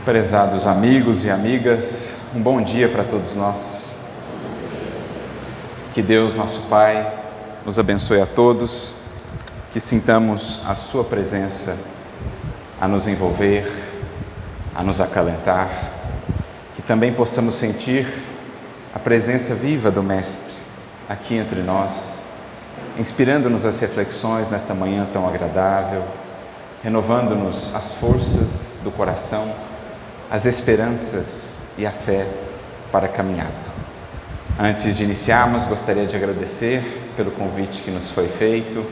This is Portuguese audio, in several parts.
Prezados amigos e amigas, um bom dia para todos nós. Que Deus, nosso Pai, nos abençoe a todos, que sintamos a Sua presença a nos envolver, a nos acalentar, que também possamos sentir a presença viva do Mestre aqui entre nós, inspirando-nos as reflexões nesta manhã tão agradável, renovando-nos as forças do coração, as esperanças e a fé para a caminhada. Antes de iniciarmos, gostaria de agradecer pelo convite que nos foi feito.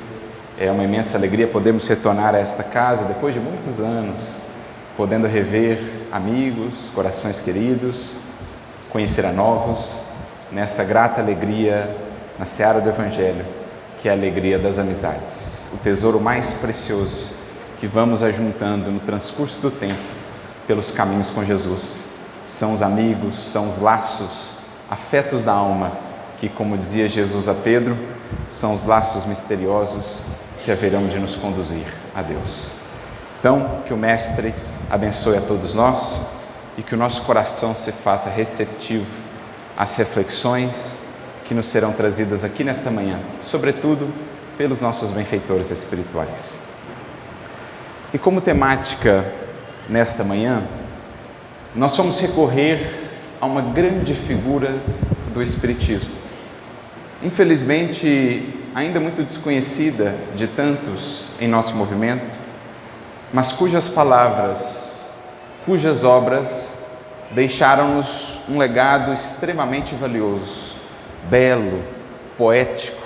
É uma imensa alegria podermos retornar a esta casa depois de muitos anos, podendo rever amigos, corações queridos, conhecer a novos, nessa grata alegria na seara do Evangelho, que é a alegria das amizades, o tesouro mais precioso que vamos ajuntando no transcurso do tempo pelos caminhos com Jesus. São os amigos, são os laços, afetos da alma, que, como dizia Jesus a Pedro, são os laços misteriosos que haverão de nos conduzir a Deus. Então, que o Mestre abençoe a todos nós e que o nosso coração se faça receptivo às reflexões que nos serão trazidas aqui nesta manhã, sobretudo pelos nossos benfeitores espirituais. E como temática nesta manhã, nós vamos recorrer a uma grande figura do Espiritismo. Infelizmente, ainda muito desconhecida de tantos em nosso movimento, mas cujas palavras, cujas obras deixaram-nos um legado extremamente valioso, belo, poético,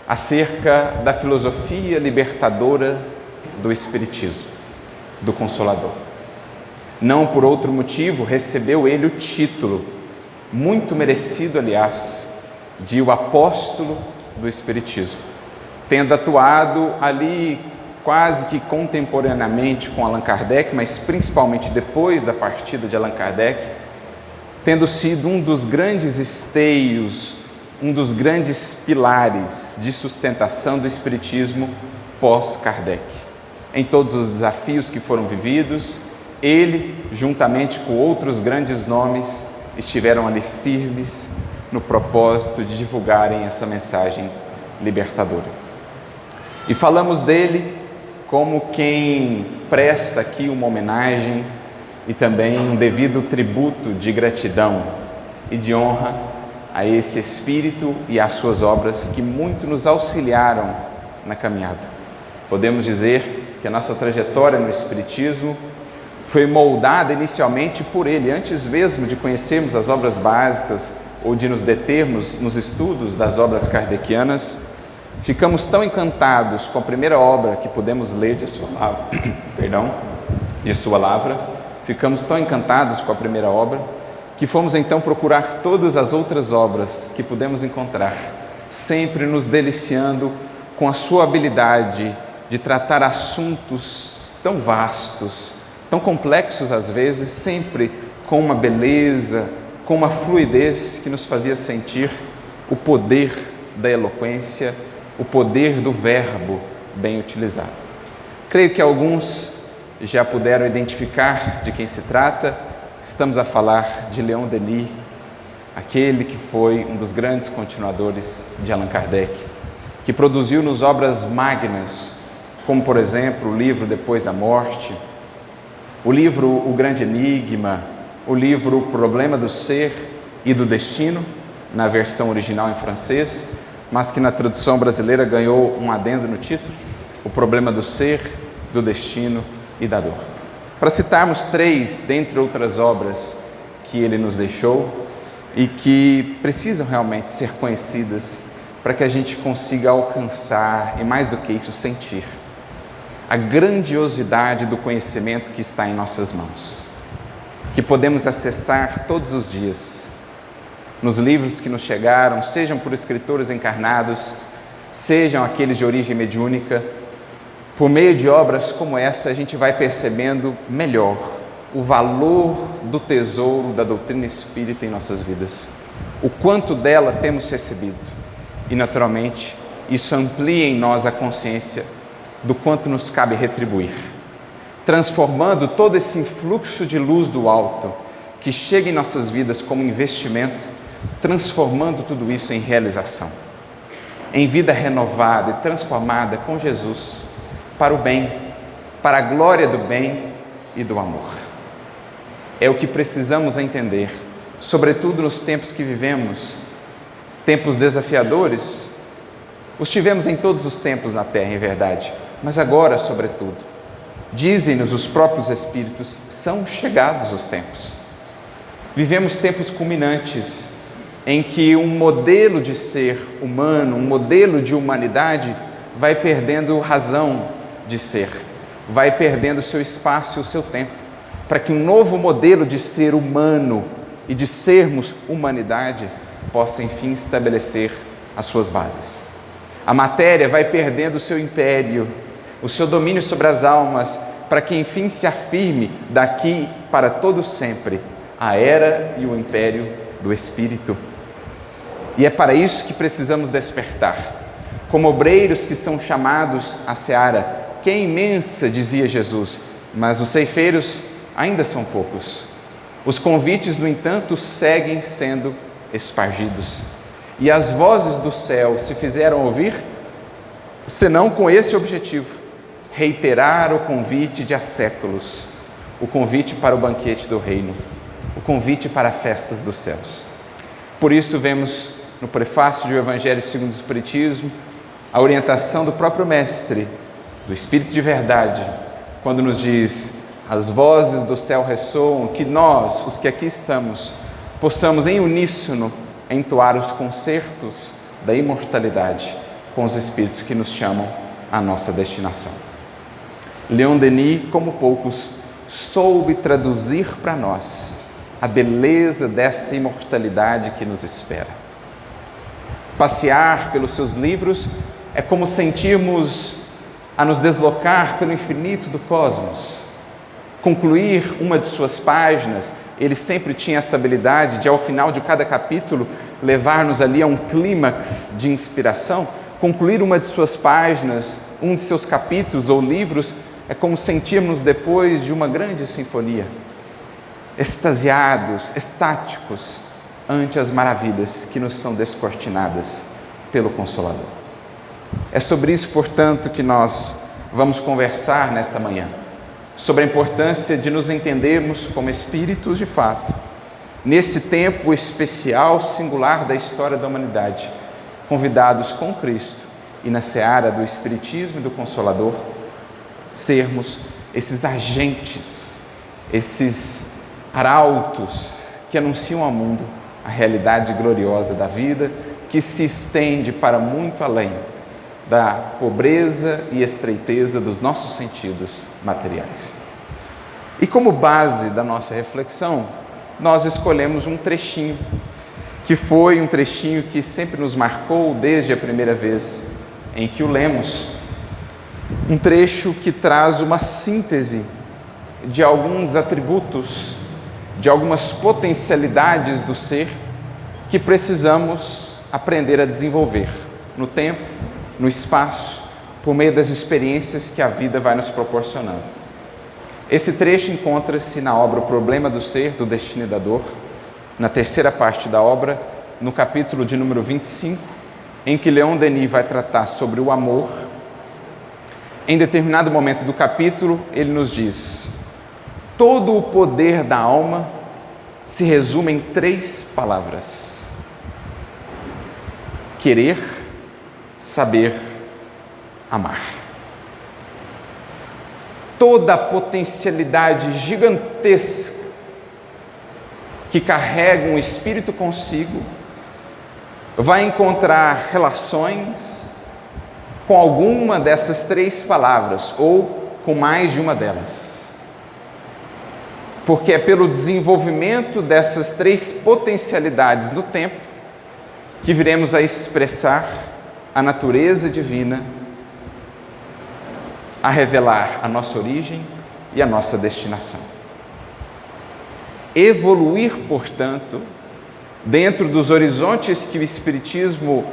acerca da filosofia libertadora do Espiritismo, do Consolador. Não por outro motivo recebeu ele o título, muito merecido, aliás, de o apóstolo do Espiritismo, tendo atuado ali quase que contemporaneamente com Allan Kardec, mas principalmente depois da partida de Allan Kardec, tendo sido um dos grandes esteios, um dos grandes pilares de sustentação do Espiritismo pós-Kardec. Em todos os desafios que foram vividos, ele, juntamente com outros grandes nomes, estiveram ali firmes no propósito de divulgarem essa mensagem libertadora. E falamos dele como quem presta aqui uma homenagem e também um devido tributo de gratidão e de honra a esse espírito e às suas obras que muito nos auxiliaram na caminhada. Podemos dizer que a nossa trajetória no Espiritismo foi moldada inicialmente por ele, antes mesmo de conhecermos as obras básicas ou de nos determos nos estudos das obras kardecianas. Ficamos tão encantados com a primeira obra que pudemos ler de sua lavra, ficamos tão encantados com a primeira obra, que fomos então procurar todas as outras obras que pudemos encontrar, sempre nos deliciando com a sua habilidade de tratar assuntos tão vastos, tão complexos às vezes, sempre com uma beleza, com uma fluidez que nos fazia sentir o poder da eloquência, o poder do verbo bem utilizado. Creio que alguns já puderam identificar de quem se trata. Estamos a falar de Leon Denis, aquele que foi um dos grandes continuadores de Allan Kardec, que produziu-nos obras magnas, como por exemplo o livro Depois da Morte, o livro O Grande Enigma, o livro O Problema do Ser e do Destino, na versão original em francês, mas que na tradução brasileira ganhou um adendo no título, O Problema do Ser, do Destino e da Dor. Para citarmos três, dentre outras obras que ele nos deixou e que precisam realmente ser conhecidas para que a gente consiga alcançar, e mais do que isso, sentir a grandiosidade do conhecimento que está em nossas mãos, que podemos acessar todos os dias, nos livros que nos chegaram, sejam por escritores encarnados, sejam aqueles de origem mediúnica. Por meio de obras como essa, a gente vai percebendo melhor o valor do tesouro da doutrina espírita em nossas vidas, o quanto dela temos recebido, e naturalmente isso amplia em nós a consciência do quanto nos cabe retribuir. transformando todo esse influxo de luz do alto que chega em nossas vidas como investimento, transformando tudo isso em realização, em vida renovada e transformada com Jesus, para o bem, para a glória do bem e do amor. É o que precisamos entender, sobretudo nos tempos que vivemos, tempos desafiadores. Os tivemos em todos os tempos na terra, em verdade, mas agora, sobretudo, dizem-nos os próprios Espíritos, são chegados os tempos. Vivemos tempos culminantes em que um modelo de ser humano, um modelo de humanidade vai perdendo razão de ser, vai perdendo seu espaço e o seu tempo, para que um novo modelo de ser humano e de sermos humanidade possa enfim estabelecer as suas bases. A matéria vai perdendo o seu império, o seu domínio sobre as almas, para que enfim se afirme daqui para todo sempre a era e o império do Espírito. E é para isso que precisamos despertar, como obreiros que são chamados à seara, que é imensa, dizia Jesus, mas os ceifeiros ainda são poucos. Os convites, no entanto, seguem sendo espargidos. E as vozes do céu se fizeram ouvir, senão com esse objetivo, reiterar o convite de há séculos, o convite para o banquete do reino, o convite para festas dos céus. Por isso vemos no prefácio do Evangelho segundo o Espiritismo a orientação do próprio Mestre, do Espírito de verdade, quando nos diz: as vozes do céu ressoam, que nós, os que aqui estamos, possamos em uníssono entoar os concertos da imortalidade com os Espíritos que nos chamam à nossa destinação. Leon Denis, como poucos, soube traduzir para nós a beleza dessa imortalidade que nos espera. Passear pelos seus livros é como sentirmos a nos deslocar pelo infinito do cosmos. Concluir uma de suas páginas, ele sempre tinha essa habilidade de, ao final de cada capítulo, levar-nos ali a um clímax de inspiração. Concluir uma de suas páginas, um de seus capítulos ou livros, é como sentirmos depois de uma grande sinfonia, extasiados, estáticos, ante as maravilhas que nos são descortinadas pelo Consolador. É sobre isso, portanto, que nós vamos conversar nesta manhã, sobre a importância de nos entendermos como espíritos de fato, nesse tempo especial, singular da história da humanidade, convidados com Cristo e na seara do Espiritismo e do Consolador, sermos esses agentes, esses arautos que anunciam ao mundo a realidade gloriosa da vida, que se estende para muito além da pobreza e estreiteza dos nossos sentidos materiais. E como base da nossa reflexão, nós escolhemos um trechinho, que foi um trechinho que sempre nos marcou desde a primeira vez em que o lemos. Um trecho que traz uma síntese de alguns atributos, de algumas potencialidades do ser que precisamos aprender a desenvolver no tempo, no espaço, por meio das experiências que a vida vai nos proporcionando. Esse trecho encontra-se na obra O Problema do Ser, do Destino e da Dor, na terceira parte da obra, no capítulo de número 25, em que Leon Denis vai tratar sobre o amor. Em determinado momento do capítulo, ele nos diz: todo o poder da alma se resume em 3 palavras: querer, saber, amar. Toda a potencialidade gigantesca que carrega um espírito consigo vai encontrar relações com alguma dessas 3 palavras ou com mais de uma delas. Porque é pelo desenvolvimento dessas 3 potencialidades no tempo que viremos a expressar a natureza divina, a revelar a nossa origem e a nossa destinação. Evoluir, portanto, dentro dos horizontes que o Espiritismo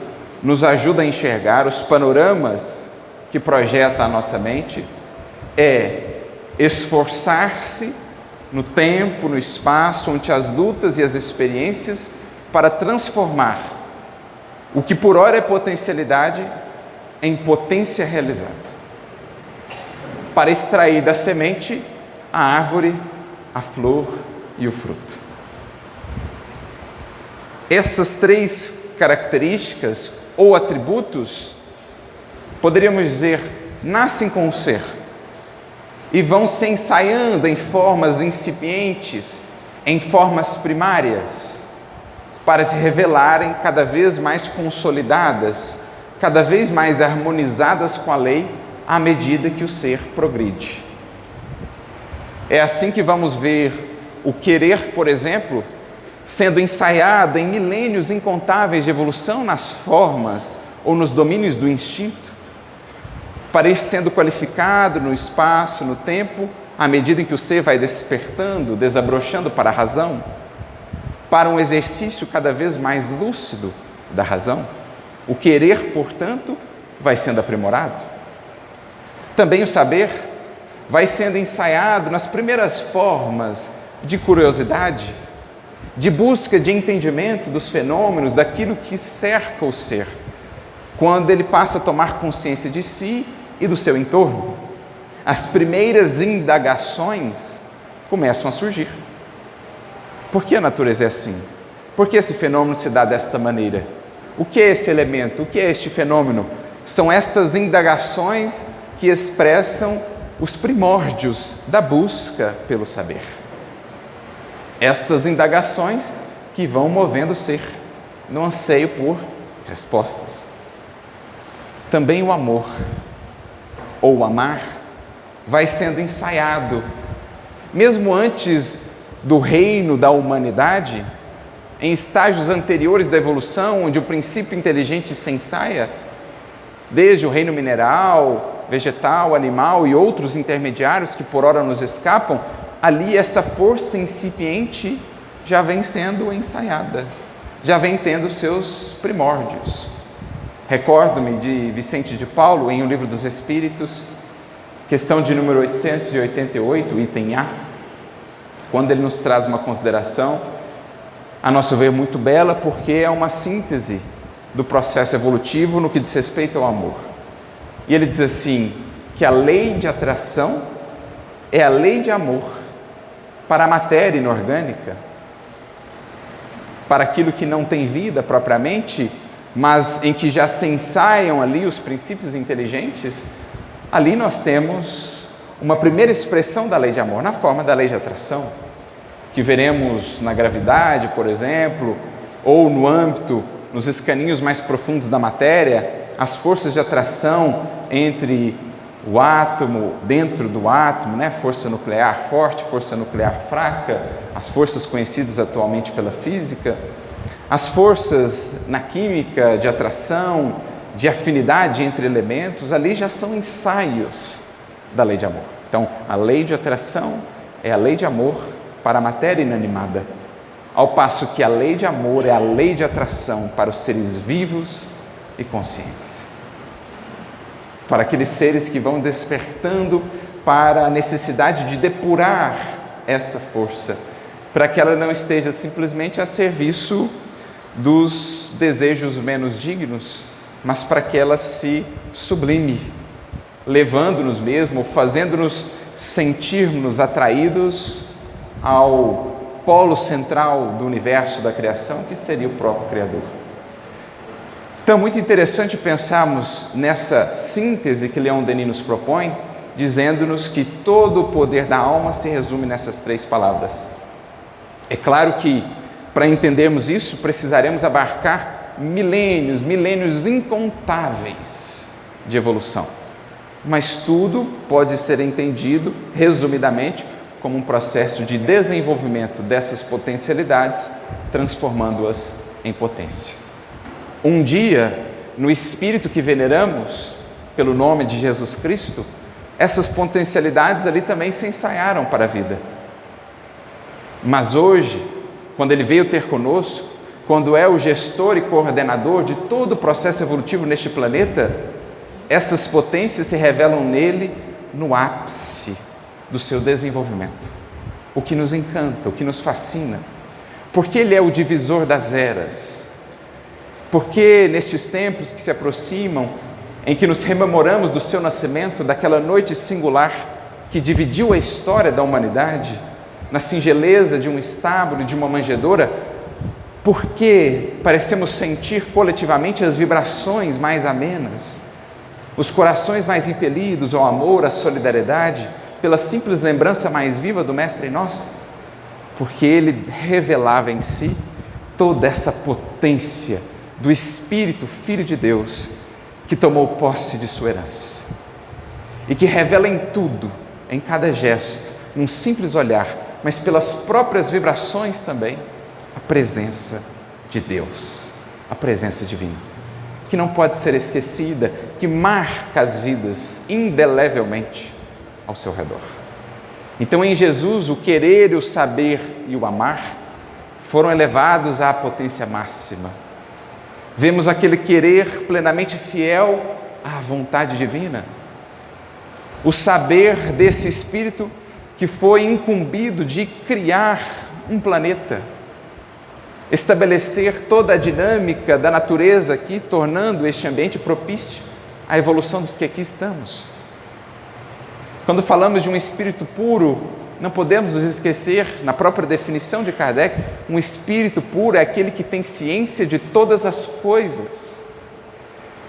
nos ajuda a enxergar, os panoramas que projeta a nossa mente, é esforçar-se no tempo, no espaço, onde as lutas e as experiências para transformar o que por ora é potencialidade em potência realizada, para extrair da semente a árvore, a flor e o fruto. Essas três características ou atributos, poderíamos dizer, nascem com o ser e vão se ensaiando em formas incipientes, em formas primárias, para se revelarem cada vez mais consolidadas, cada vez mais harmonizadas com a lei, à medida que o ser progride. É assim que vamos ver o querer, por exemplo, sendo ensaiado em milênios incontáveis de evolução nas formas ou nos domínios do instinto, para ir sendo qualificado no espaço, no tempo, à medida em que o ser vai despertando, desabrochando para a razão, para um exercício cada vez mais lúcido da razão. O querer, portanto, vai sendo aprimorado. Também o saber vai sendo ensaiado nas primeiras formas de curiosidade, de busca de entendimento dos fenômenos, daquilo que cerca o ser, quando ele passa a tomar consciência de si e do seu entorno. As primeiras indagações começam a surgir. Por que a natureza é assim? Por que esse fenômeno se dá desta maneira? O que é esse elemento? O que é este fenômeno? São estas indagações que expressam os primórdios da busca pelo saber. Estas indagações que vão movendo o ser no anseio por respostas. Também o amor, ou o amar, vai sendo ensaiado, mesmo antes do reino da humanidade, em estágios anteriores da evolução, onde o princípio inteligente se ensaia, desde o reino mineral, vegetal, animal e outros intermediários que por ora nos escapam, ali essa força incipiente já vem sendo ensaiada, já vem tendo seus primórdios. Recordo-me de Vicente de Paulo, em O Livro dos Espíritos, questão de número 888, item A, quando ele nos traz uma consideração, a nosso ver muito bela, porque é uma síntese do processo evolutivo no que diz respeito ao amor. E ele diz assim, que a lei de atração é a lei de amor para a matéria inorgânica, para aquilo que não tem vida propriamente, mas em que já se ensaiam ali os princípios inteligentes. Ali nós temos uma primeira expressão da lei de amor, na forma da lei de atração, que veremos na gravidade, por exemplo, ou no âmbito, nos escaninhos mais profundos da matéria, as forças de atração entre o átomo, dentro do átomo, força nuclear forte, força nuclear fraca, as forças conhecidas atualmente pela física, as forças na química de atração, de afinidade entre elementos, ali já são ensaios da lei de amor. Então, a lei de atração é a lei de amor para a matéria inanimada, ao passo que a lei de amor é a lei de atração para os seres vivos e conscientes. Para aqueles seres que vão despertando para a necessidade de depurar essa força, para que ela não esteja simplesmente a serviço dos desejos menos dignos, mas para que ela se sublime, levando-nos mesmo, fazendo-nos sentir-nos atraídos ao polo central do universo da criação, que seria o próprio Criador. Então, muito interessante pensarmos nessa síntese que Leon Denis nos propõe, dizendo-nos que todo o poder da alma se resume nessas três palavras. É claro que, para entendermos isso, precisaremos abarcar milênios incontáveis de evolução. Mas tudo pode ser entendido, resumidamente, como um processo de desenvolvimento dessas potencialidades, transformando-as em potência. Um dia, no Espírito que veneramos, pelo nome de Jesus Cristo, essas potencialidades ali também se ensaiaram para a vida. Mas hoje, quando Ele veio ter conosco, quando é o gestor e coordenador de todo o processo evolutivo neste planeta, essas potências se revelam nele no ápice, do seu desenvolvimento, o que nos encanta, o que nos fascina, porque Ele é o divisor das eras, porque nestes tempos que se aproximam, em que nos rememoramos do seu nascimento, daquela noite singular que dividiu a história da humanidade, na singeleza de um estábulo e de uma manjedoura, porque parecemos sentir coletivamente as vibrações mais amenas, os corações mais impelidos ao amor, à solidariedade, pela simples lembrança mais viva do Mestre em nós, porque Ele revelava em si toda essa potência do Espírito Filho de Deus, que tomou posse de sua herança, e que revela em tudo, em cada gesto, num simples olhar, mas pelas próprias vibrações também, a presença de Deus, a presença divina, que não pode ser esquecida, que marca as vidas indelevelmente ao seu redor. Então, em Jesus, o querer, o saber e o amar foram elevados à potência máxima. Vemos aquele querer plenamente fiel à vontade divina, o saber desse Espírito que foi incumbido de criar um planeta, estabelecer toda a dinâmica da natureza aqui, tornando este ambiente propício à evolução dos que aqui estamos. Quando falamos de um espírito puro, não podemos nos esquecer, na própria definição de Kardec, um espírito puro é aquele que tem ciência de todas as coisas.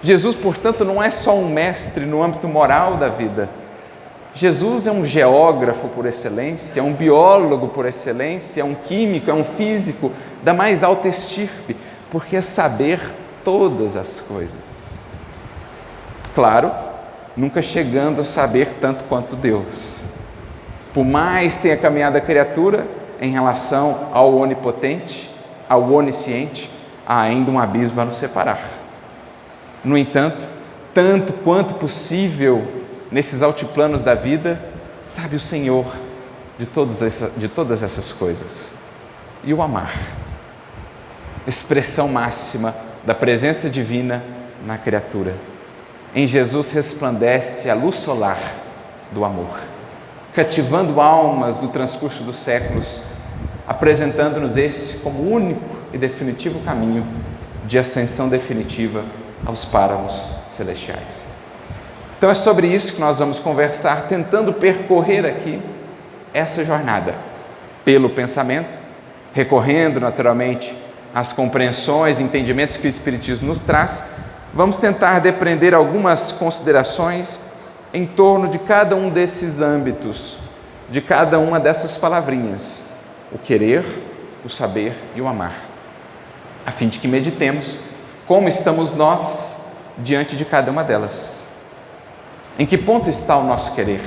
Jesus, portanto, não é só um mestre no âmbito moral da vida. Jesus é um geógrafo por excelência, é um biólogo por excelência, é um químico, é um físico da mais alta estirpe, porque é saber todas as coisas. Claro, nunca chegando a saber tanto quanto Deus. Por mais tenha caminhado a criatura em relação ao onipotente, ao onisciente, há ainda um abismo a nos separar. No entanto, tanto quanto possível, nesses altiplanos da vida, sabe o Senhor de todas essas coisas. E o amar, expressão máxima da presença divina na criatura. Em Jesus resplandece a luz solar do amor, cativando almas do transcurso dos séculos, apresentando-nos esse como único e definitivo caminho de ascensão definitiva aos páramos celestiais. Então é sobre isso que nós vamos conversar, tentando percorrer aqui essa jornada pelo pensamento, recorrendo naturalmente às compreensões e entendimentos que o Espiritismo nos traz. Vamos tentar depreender algumas considerações em torno de cada um desses âmbitos, de cada uma dessas palavrinhas, o querer, o saber e o amar, a fim de que meditemos como estamos nós diante de cada uma delas. Em que ponto está o nosso querer?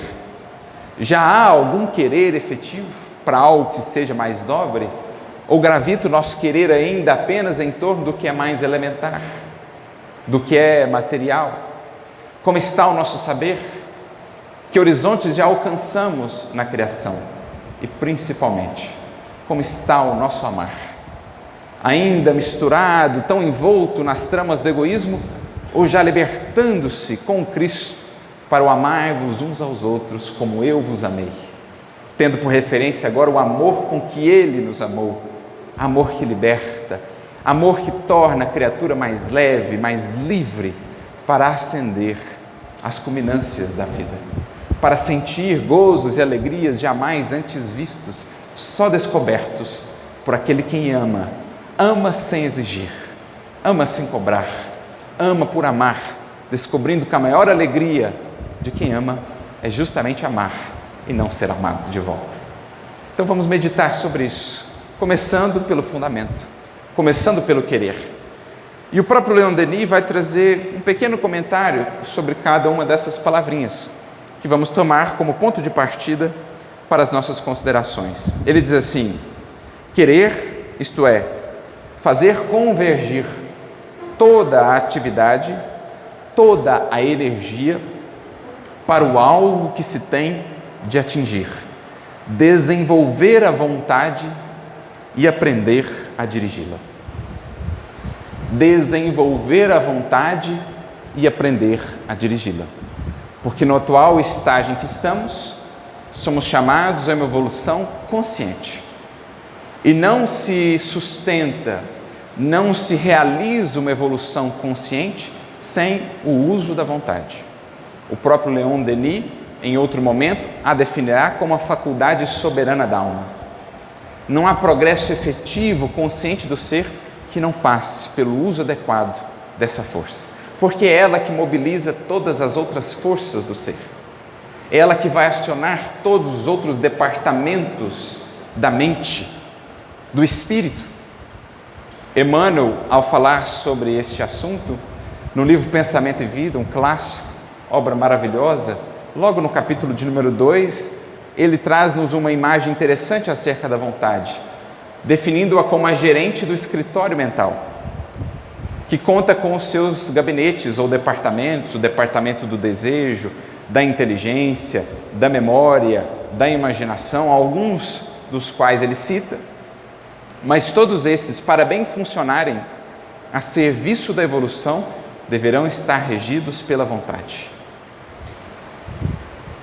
Já há algum querer efetivo para algo que seja mais nobre? Ou gravita o nosso querer ainda apenas em torno do que é mais elementar, do que é material? Como está o nosso saber? Que horizontes já alcançamos na criação? E principalmente, como está o nosso amar? Ainda misturado, tão envolto nas tramas do egoísmo, ou já libertando-se com Cristo para o amar-vos uns aos outros como eu vos amei, tendo por referência agora o amor com que Ele nos amou, amor que liberta, amor que torna a criatura mais leve, mais livre para ascender às culminâncias da vida, para sentir gozos e alegrias jamais antes vistos, só descobertos por aquele quem ama, ama sem exigir, ama sem cobrar, ama por amar, descobrindo que a maior alegria de quem ama é justamente amar e não ser amado de volta. Então vamos meditar sobre isso, começando pelo fundamento, começando pelo querer. E o próprio Leon Denis vai trazer um pequeno comentário sobre cada uma dessas palavrinhas, que vamos tomar como ponto de partida para as nossas considerações. Ele diz assim: querer, isto é, fazer convergir toda a atividade, toda a energia para o alvo que se tem de atingir, desenvolver a vontade e aprender a dirigi-la. Desenvolver a vontade e aprender a dirigi-la. Porque no atual estágio em que estamos, somos chamados a uma evolução consciente. E não se sustenta, não se realiza uma evolução consciente sem o uso da vontade. O próprio Leon Denis, em outro momento, a definirá como a faculdade soberana da alma. Não há progresso efetivo, consciente do ser, que não passe pelo uso adequado dessa força. Porque é ela que mobiliza todas as outras forças do ser. É ela que vai acionar todos os outros departamentos da mente, do espírito. Emmanuel, ao falar sobre este assunto, no livro Pensamento e Vida, um clássico, obra maravilhosa, logo no capítulo de número 2, ele traz-nos uma imagem interessante acerca da vontade, definindo-a como a gerente do escritório mental, que conta com os seus gabinetes ou departamentos, o departamento do desejo, da inteligência, da memória, da imaginação, alguns dos quais ele cita, mas todos esses, para bem funcionarem a serviço da evolução, deverão estar regidos pela vontade.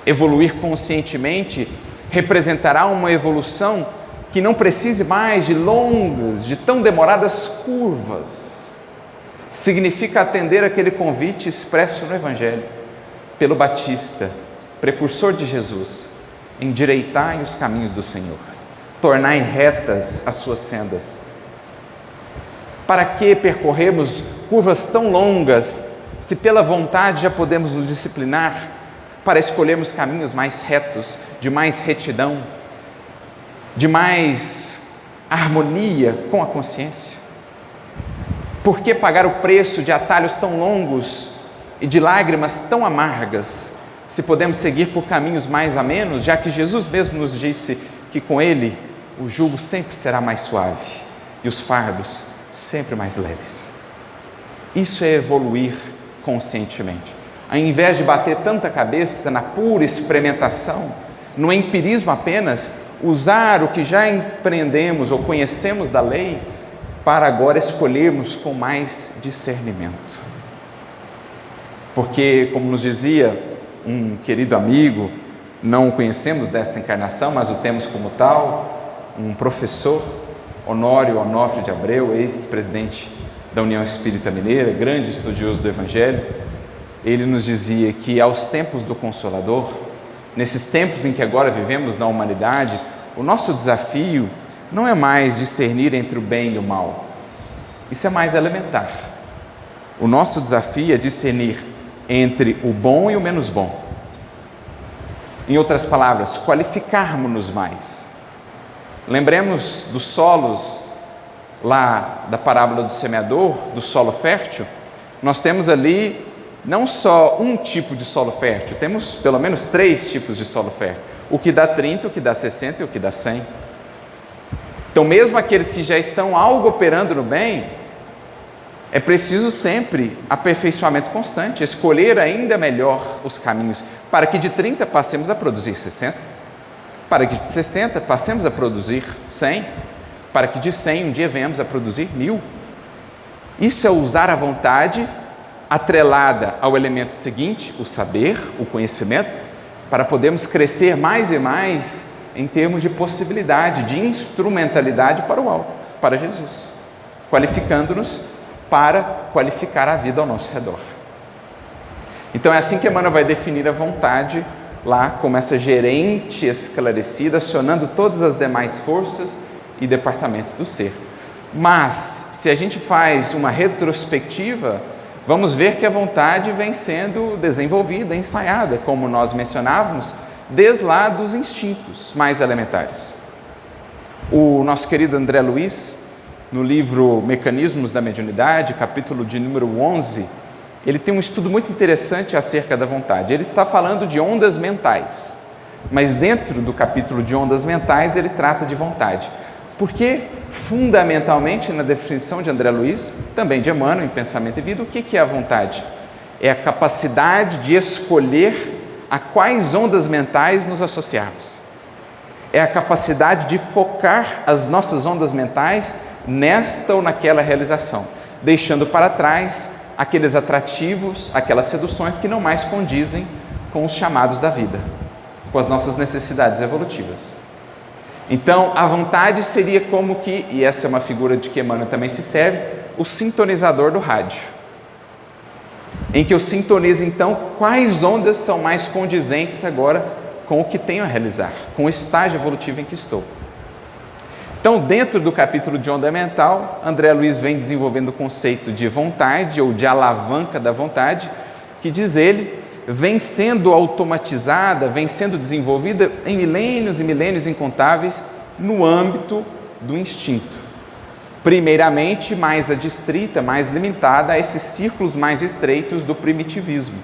Evoluir conscientemente representará uma evolução que não precise mais de longas, de tão demoradas curvas. Significa atender aquele convite expresso no Evangelho pelo Batista, precursor de Jesus: endireitai os caminhos do Senhor, tornai retas as suas sendas. Para que percorrermos curvas tão longas, se pela vontade já podemos nos disciplinar para escolhermos caminhos mais retos, de mais retidão, de mais harmonia com a consciência? Por que pagar o preço de atalhos tão longos e de lágrimas tão amargas, se podemos seguir por caminhos mais amenos, já que Jesus mesmo nos disse que com Ele o jugo sempre será mais suave e os fardos sempre mais leves? Isso é evoluir conscientemente. Ao invés de bater tanta cabeça na pura experimentação, no empirismo apenas, usar o que já empreendemos ou conhecemos da lei para agora escolhermos com mais discernimento. Porque, como nos dizia um querido amigo, não o conhecemos desta encarnação, mas o temos como tal, um professor, Honório Onofre de Abreu, ex-presidente da União Espírita Mineira, grande estudioso do Evangelho, ele nos dizia que aos tempos do Consolador, nesses tempos em que agora vivemos na humanidade, o nosso desafio não é mais discernir entre o bem e o mal. Isso é mais elementar. O nosso desafio é discernir entre o bom e o menos bom. Em outras palavras, qualificarmos-nos mais. Lembremos dos solos lá da parábola do semeador, do solo fértil. Nós temos ali não só um tipo de solo fértil, temos pelo menos 3 tipos de solo fértil. O que dá 30, o que dá 60 e o que dá 100. Então, mesmo aqueles que já estão algo operando no bem, é preciso sempre aperfeiçoamento constante, escolher ainda melhor os caminhos, para que de 30 passemos a produzir 60, para que de 60 passemos a produzir 100, para que de 100 um dia venhamos a produzir 1000. Isso é usar a vontade atrelada ao elemento seguinte, o saber, o conhecimento, para podermos crescer mais e mais em termos de possibilidade, de instrumentalidade para o alto, para Jesus, qualificando-nos para qualificar a vida ao nosso redor. Então é assim que Emmanuel vai definir a vontade lá como essa gerente esclarecida, acionando todas as demais forças e departamentos do ser. Mas, se a gente faz uma retrospectiva, vamos ver que a vontade vem sendo desenvolvida, ensaiada, como nós mencionávamos, desde lá dos instintos mais elementares. O nosso querido André Luiz, no livro Mecanismos da Mediunidade, capítulo de número 11, ele tem um estudo muito interessante acerca da vontade. Ele está falando de ondas mentais, mas dentro do capítulo de ondas mentais ele trata de vontade. Porque, fundamentalmente, na definição de André Luiz, também de Emmanuel, em Pensamento e Vida, o que é a vontade? É a capacidade de escolher a quais ondas mentais nos associarmos. É a capacidade de focar as nossas ondas mentais nesta ou naquela realização, deixando para trás aqueles atrativos, aquelas seduções que não mais condizem com os chamados da vida. com as nossas necessidades evolutivas. Então, a vontade seria como que, e essa é uma figura de que Emmanuel também se serve, o sintonizador do rádio, em que eu sintonizo então quais ondas são mais condizentes agora com o que tenho a realizar, com o estágio evolutivo em que estou. Então, dentro do capítulo de onda mental, André Luiz vem desenvolvendo o conceito de vontade ou de alavanca da vontade, que diz ele, vem sendo automatizada, vem sendo desenvolvida em milênios e milênios incontáveis no âmbito do instinto. Primeiramente, mais adstrita, mais limitada a esses círculos mais estreitos do primitivismo,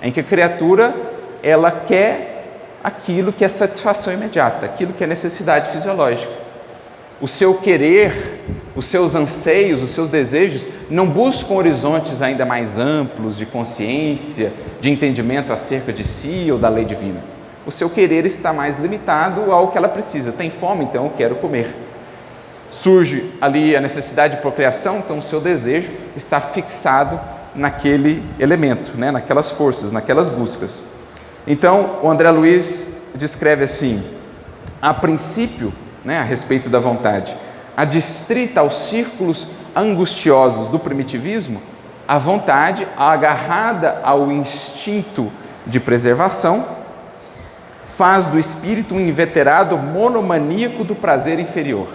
em que a criatura ela quer aquilo que é satisfação imediata, aquilo que é necessidade fisiológica. O seu querer, os seus anseios, os seus desejos não buscam horizontes ainda mais amplos de consciência, de entendimento acerca de si ou da lei divina. O seu querer está mais limitado ao que ela precisa. Tem fome, então eu quero comer. Surge ali a necessidade de procriação, então o seu desejo está fixado naquele elemento, naquelas forças, naquelas buscas. Então, o André Luiz descreve assim, a princípio, a respeito da vontade, adstrita aos círculos angustiosos do primitivismo, a vontade, agarrada ao instinto de preservação, faz do espírito um inveterado monomaníaco do prazer inferior.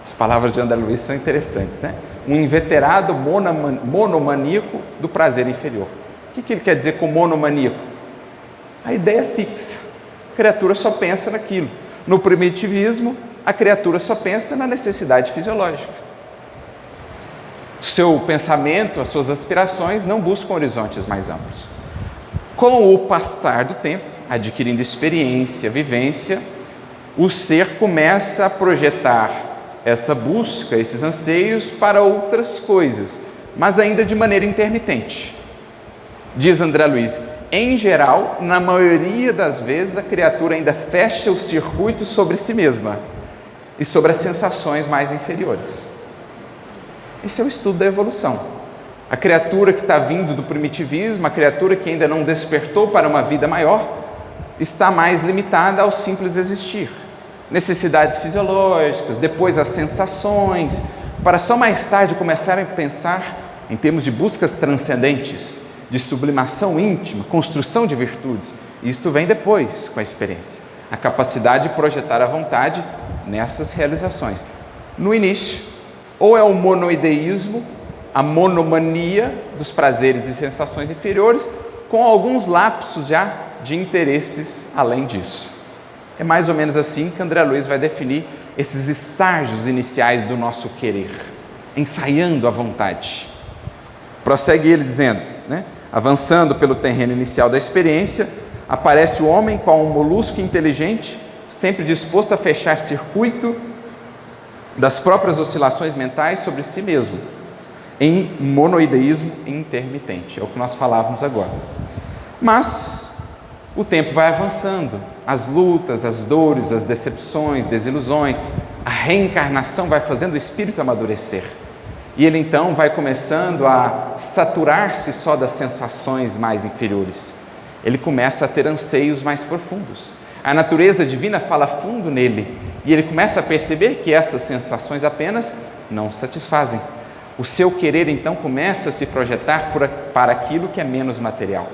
As palavras de André Luiz são interessantes, Um inveterado monomaníaco do prazer inferior. O que ele quer dizer com monomaníaco? A ideia fixa. A criatura só pensa naquilo. No primitivismo, a criatura só pensa na necessidade fisiológica. O seu pensamento, as suas aspirações não buscam horizontes mais amplos. Com o passar do tempo, adquirindo experiência, vivência, o ser começa a projetar essa busca, esses anseios para outras coisas, mas ainda de maneira intermitente. Diz André Luiz, em geral, na maioria das vezes, a criatura ainda fecha o circuito sobre si mesma e sobre as sensações mais inferiores. Esse é o estudo da evolução. A criatura que está vindo do primitivismo, a criatura que ainda não despertou para uma vida maior, está mais limitada ao simples existir. Necessidades fisiológicas, depois as sensações, para só mais tarde começarem a pensar em termos de buscas transcendentes, de sublimação íntima, construção de virtudes. Isto vem depois com a experiência. A capacidade de projetar a vontade nessas realizações. No início, ou é o monoideísmo, a monomania dos prazeres e sensações inferiores, com alguns lapsos já de interesses além disso. É mais ou menos assim que André Luiz vai definir esses estágios iniciais do nosso querer, ensaiando a vontade. Prossegue ele dizendo, avançando pelo terreno inicial da experiência, aparece o homem qual um molusco inteligente, sempre disposto a fechar circuito das próprias oscilações mentais sobre si mesmo, em monoideísmo intermitente. É o que nós falávamos agora. Mas o tempo vai avançando, as lutas, as dores, as decepções, desilusões, a reencarnação vai fazendo o espírito amadurecer. E ele então vai começando a saturar-se só das sensações mais inferiores. Ele começa a ter anseios mais profundos. A natureza divina fala fundo nele e ele começa a perceber que essas sensações apenas não satisfazem. O seu querer então começa a se projetar para aquilo que é menos material,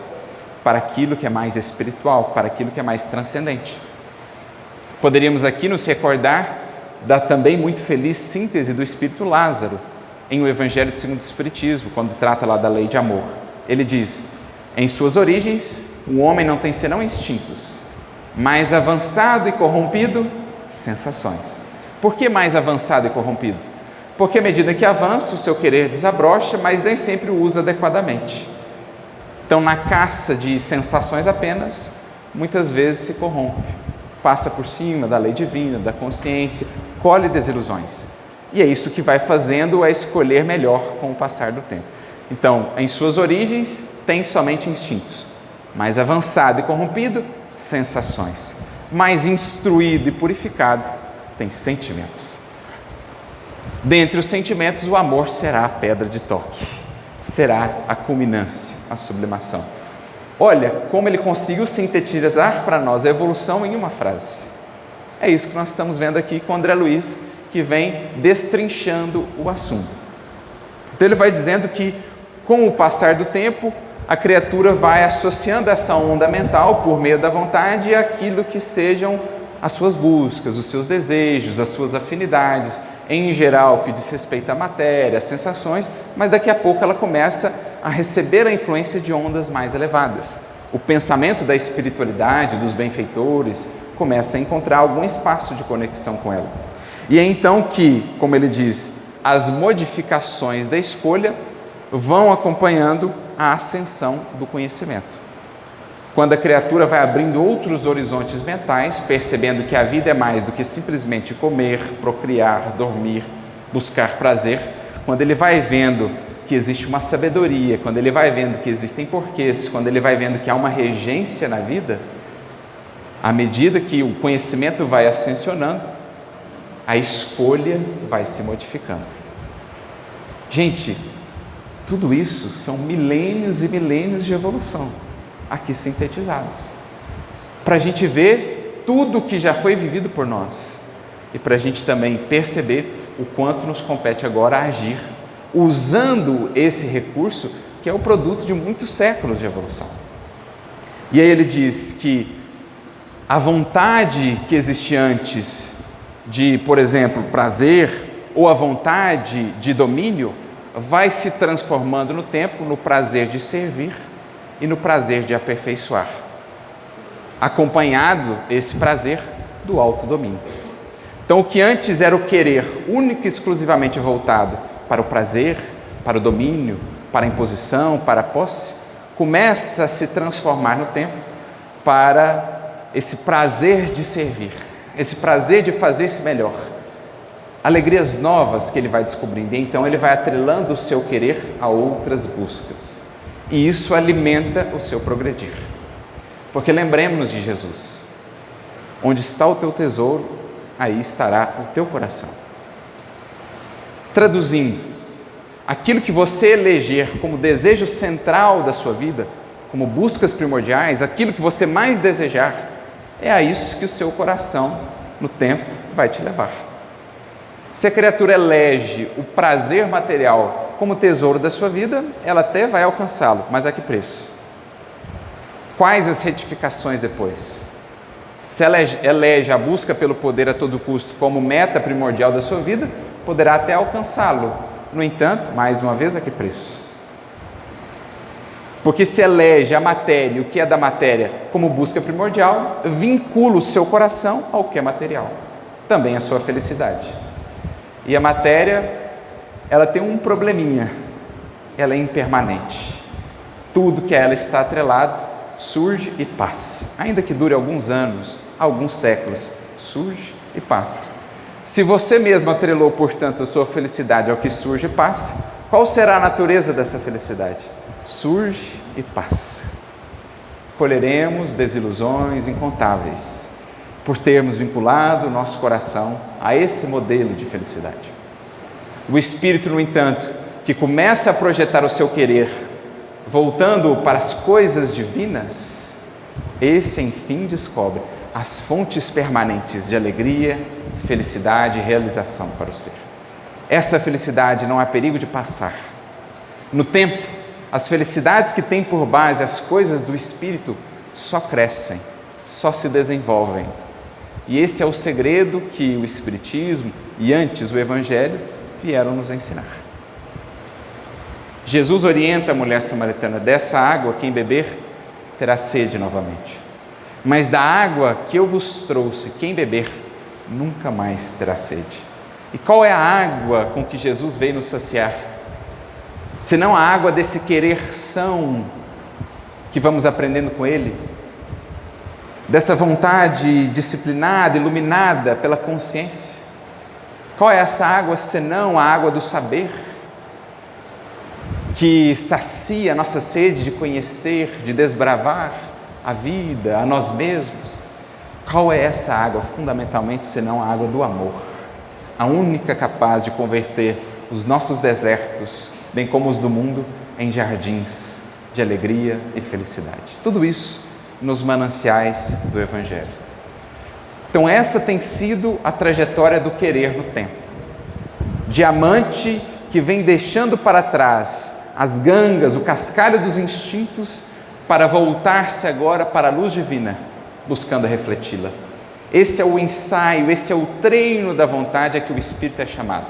para aquilo que é mais espiritual, para aquilo que é mais transcendente. Poderíamos aqui nos recordar da também muito feliz síntese do Espírito Lázaro, em o Evangelho segundo o Espiritismo, quando trata lá da lei de amor. Ele diz, em suas origens, o homem não tem senão instintos, mais avançado e corrompido, sensações. Por que mais avançado e corrompido? Porque à medida que avança, o seu querer desabrocha, mas nem sempre o usa adequadamente. Então, na caça de sensações apenas, muitas vezes se corrompe, passa por cima da lei divina, da consciência, colhe desilusões. E é isso que vai fazendo a escolher melhor com o passar do tempo. Então, em suas origens, tem somente instintos. Mais avançado e corrompido, sensações. Mais instruído e purificado, tem sentimentos. Dentre os sentimentos, o amor será a pedra de toque. Será a culminância, a sublimação. Olha como ele conseguiu sintetizar para nós a evolução em uma frase. É isso que nós estamos vendo aqui com André Luiz, que vem destrinchando o assunto. Então ele vai dizendo que, com o passar do tempo, a criatura vai associando essa onda mental por meio da vontade àquilo que sejam as suas buscas, os seus desejos, as suas afinidades, em geral, que diz respeito à matéria, às sensações, mas daqui a pouco ela começa a receber a influência de ondas mais elevadas. O pensamento da espiritualidade, dos benfeitores, começa a encontrar algum espaço de conexão com ela. E é então que, como ele diz, as modificações da escolha vão acompanhando a ascensão do conhecimento. Quando a criatura vai abrindo outros horizontes mentais, percebendo que a vida é mais do que simplesmente comer, procriar, dormir, buscar prazer, quando ele vai vendo que existe uma sabedoria, quando ele vai vendo que existem porquês, quando ele vai vendo que há uma regência na vida, à medida que o conhecimento vai ascensionando, a escolha vai se modificando. Gente, tudo isso são milênios e milênios de evolução, aqui sintetizados, para a gente ver tudo que já foi vivido por nós e para a gente também perceber o quanto nos compete agora agir, usando esse recurso que é o produto de muitos séculos de evolução. E aí ele diz que a vontade que existia antes de, por exemplo, prazer, ou a vontade de domínio, vai se transformando no tempo no prazer de servir e no prazer de aperfeiçoar, acompanhado esse prazer do autodomínio. Então, o que antes era o querer único e exclusivamente voltado para o prazer, para o domínio, para a imposição, para a posse, começa a se transformar no tempo para esse prazer de servir, esse prazer de fazer-se melhor, alegrias novas que ele vai descobrindo, e então ele vai atrelando o seu querer a outras buscas, e isso alimenta o seu progredir, porque lembremos-nos de Jesus: onde está o teu tesouro, aí estará o teu coração. Traduzindo, aquilo que você eleger como desejo central da sua vida, como buscas primordiais, aquilo que você mais desejar, é a isso que o seu coração, no tempo, vai te levar. Se a criatura elege o prazer material como tesouro da sua vida, ela até vai alcançá-lo, mas a que preço? Quais as retificações depois? Se ela elege a busca pelo poder a todo custo como meta primordial da sua vida, poderá até alcançá-lo. No entanto, mais uma vez, a que preço? Porque se elege a matéria, o que é da matéria, como busca primordial, vincula o seu coração ao que é material, também a sua felicidade. E a matéria, ela tem um probleminha, ela é impermanente. Tudo que a ela está atrelado surge e passa, ainda que dure alguns anos, alguns séculos, surge e passa. Se você mesmo atrelou, portanto, a sua felicidade ao que surge e passa, qual será a natureza dessa felicidade? Surge e passa. Colheremos desilusões incontáveis por termos vinculado o nosso coração a esse modelo de felicidade. O espírito, no entanto, que começa a projetar o seu querer, voltando para as coisas divinas, esse enfim descobre as fontes permanentes de alegria, felicidade e realização para o ser. Essa felicidade não há perigo de passar. No tempo, as felicidades que têm por base as coisas do espírito só crescem, só se desenvolvem. E esse é o segredo que o Espiritismo e antes o Evangelho vieram nos ensinar. Jesus orienta a mulher samaritana: dessa água quem beber terá sede novamente, mas da água que eu vos trouxe, quem beber nunca mais terá sede. E qual é a água com que Jesus veio nos saciar? Senão a água desse querer são que vamos aprendendo com Ele, dessa vontade disciplinada, iluminada pela consciência. Qual é essa água senão a água do saber, que sacia a nossa sede de conhecer, de desbravar a vida, a nós mesmos? Qual é essa água, fundamentalmente, senão a água do amor, a única capaz de converter os nossos desertos, bem como os do mundo, em jardins, de alegria e felicidade. Tudo isso nos mananciais do Evangelho. Então essa tem sido a trajetória do querer no tempo. Diamante que vem deixando para trás as gangas, o cascalho dos instintos, para voltar-se agora para a luz divina, buscando refleti-la. Esse é o ensaio, esse é o treino da vontade a que o Espírito é chamado.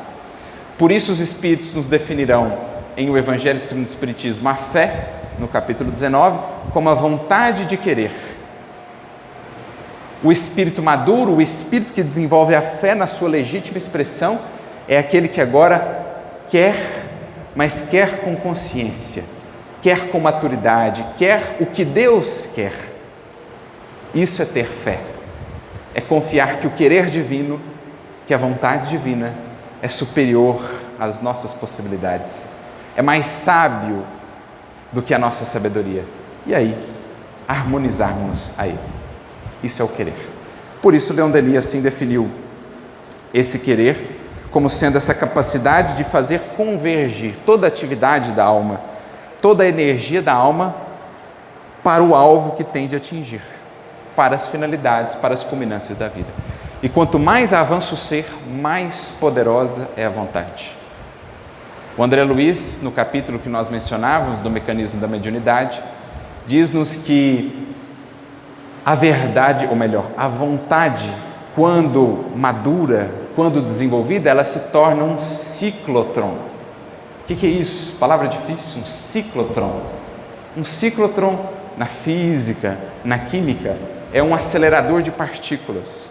Por isso os Espíritos nos definirão em o Evangelho segundo o Espiritismo a fé, no capítulo 19, como a vontade de querer. O espírito maduro, o espírito que desenvolve a fé na sua legítima expressão, é aquele que agora quer, mas quer com consciência, quer com maturidade, quer o que Deus quer. Isso é ter fé, é confiar que o querer divino, que a vontade divina é superior às nossas possibilidades, é mais sábio do que a nossa sabedoria. E aí, harmonizarmos a Ele. Isso é o querer. Por isso, Leon Denis assim definiu esse querer como sendo essa capacidade de fazer convergir toda a atividade da alma, toda a energia da alma para o alvo que tem de atingir, para as finalidades, para as culminâncias da vida. E quanto mais avança o ser, mais poderosa é a vontade. O André Luiz, no capítulo que nós mencionávamos do mecanismo da mediunidade, diz-nos que a verdade, ou melhor, a vontade, quando madura, quando desenvolvida, ela se torna um ciclotron. O que é isso? Palavra difícil, um ciclotron. Um ciclotron, na física, na química, é um acelerador de partículas.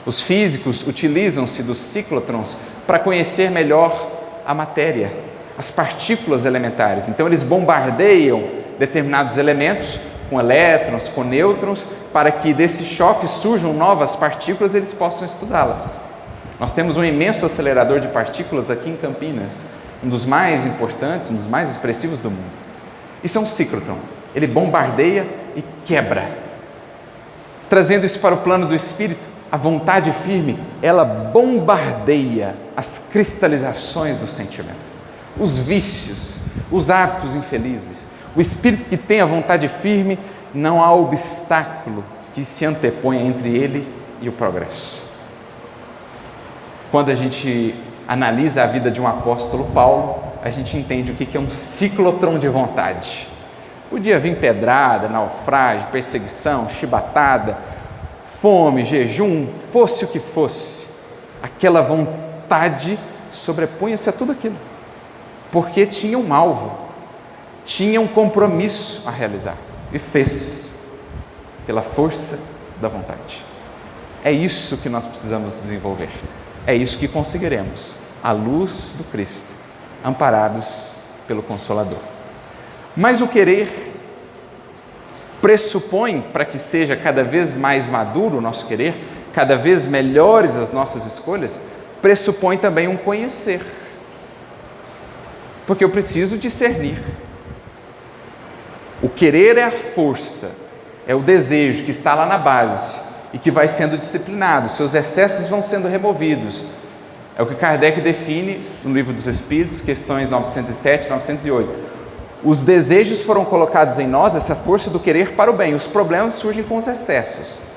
Os físicos utilizam-se dos ciclotrons para conhecer melhor a matéria, as partículas elementares. Então eles bombardeiam determinados elementos com elétrons, com nêutrons, para que desse choque surjam novas partículas e eles possam estudá-las. Nós temos um imenso acelerador de partículas aqui em Campinas, um dos mais importantes, um dos mais expressivos do mundo. Isso é um ciclotron. Ele bombardeia e quebra. Trazendo isso para o plano do espírito, a vontade firme, ela bombardeia as cristalizações do sentimento, os vícios, os hábitos infelizes. O espírito que tem a vontade firme, não há obstáculo que se anteponha entre ele e o progresso. Quando a gente analisa a vida de um apóstolo Paulo, a gente entende o que é um ciclotron de vontade. Podia vir pedrada, naufrágio, perseguição, chibatada, fome, jejum, fosse o que fosse, aquela vontade sobrepunha-se a tudo aquilo, porque tinha um alvo, tinha um compromisso a realizar, e fez, pela força da vontade. É isso que nós precisamos desenvolver, é isso que conseguiremos, à luz do Cristo, amparados pelo Consolador. Mas o querer pressupõe, para que seja cada vez mais maduro o nosso querer, cada vez melhores as nossas escolhas, pressupõe também um conhecer. Porque eu preciso discernir. O querer é a força, é o desejo que está lá na base e que vai sendo disciplinado, seus excessos vão sendo removidos. É o que Kardec define no Livro dos Espíritos, questões 907 e 908. Os desejos foram colocados em nós, essa força do querer para o bem. Os problemas surgem com os excessos,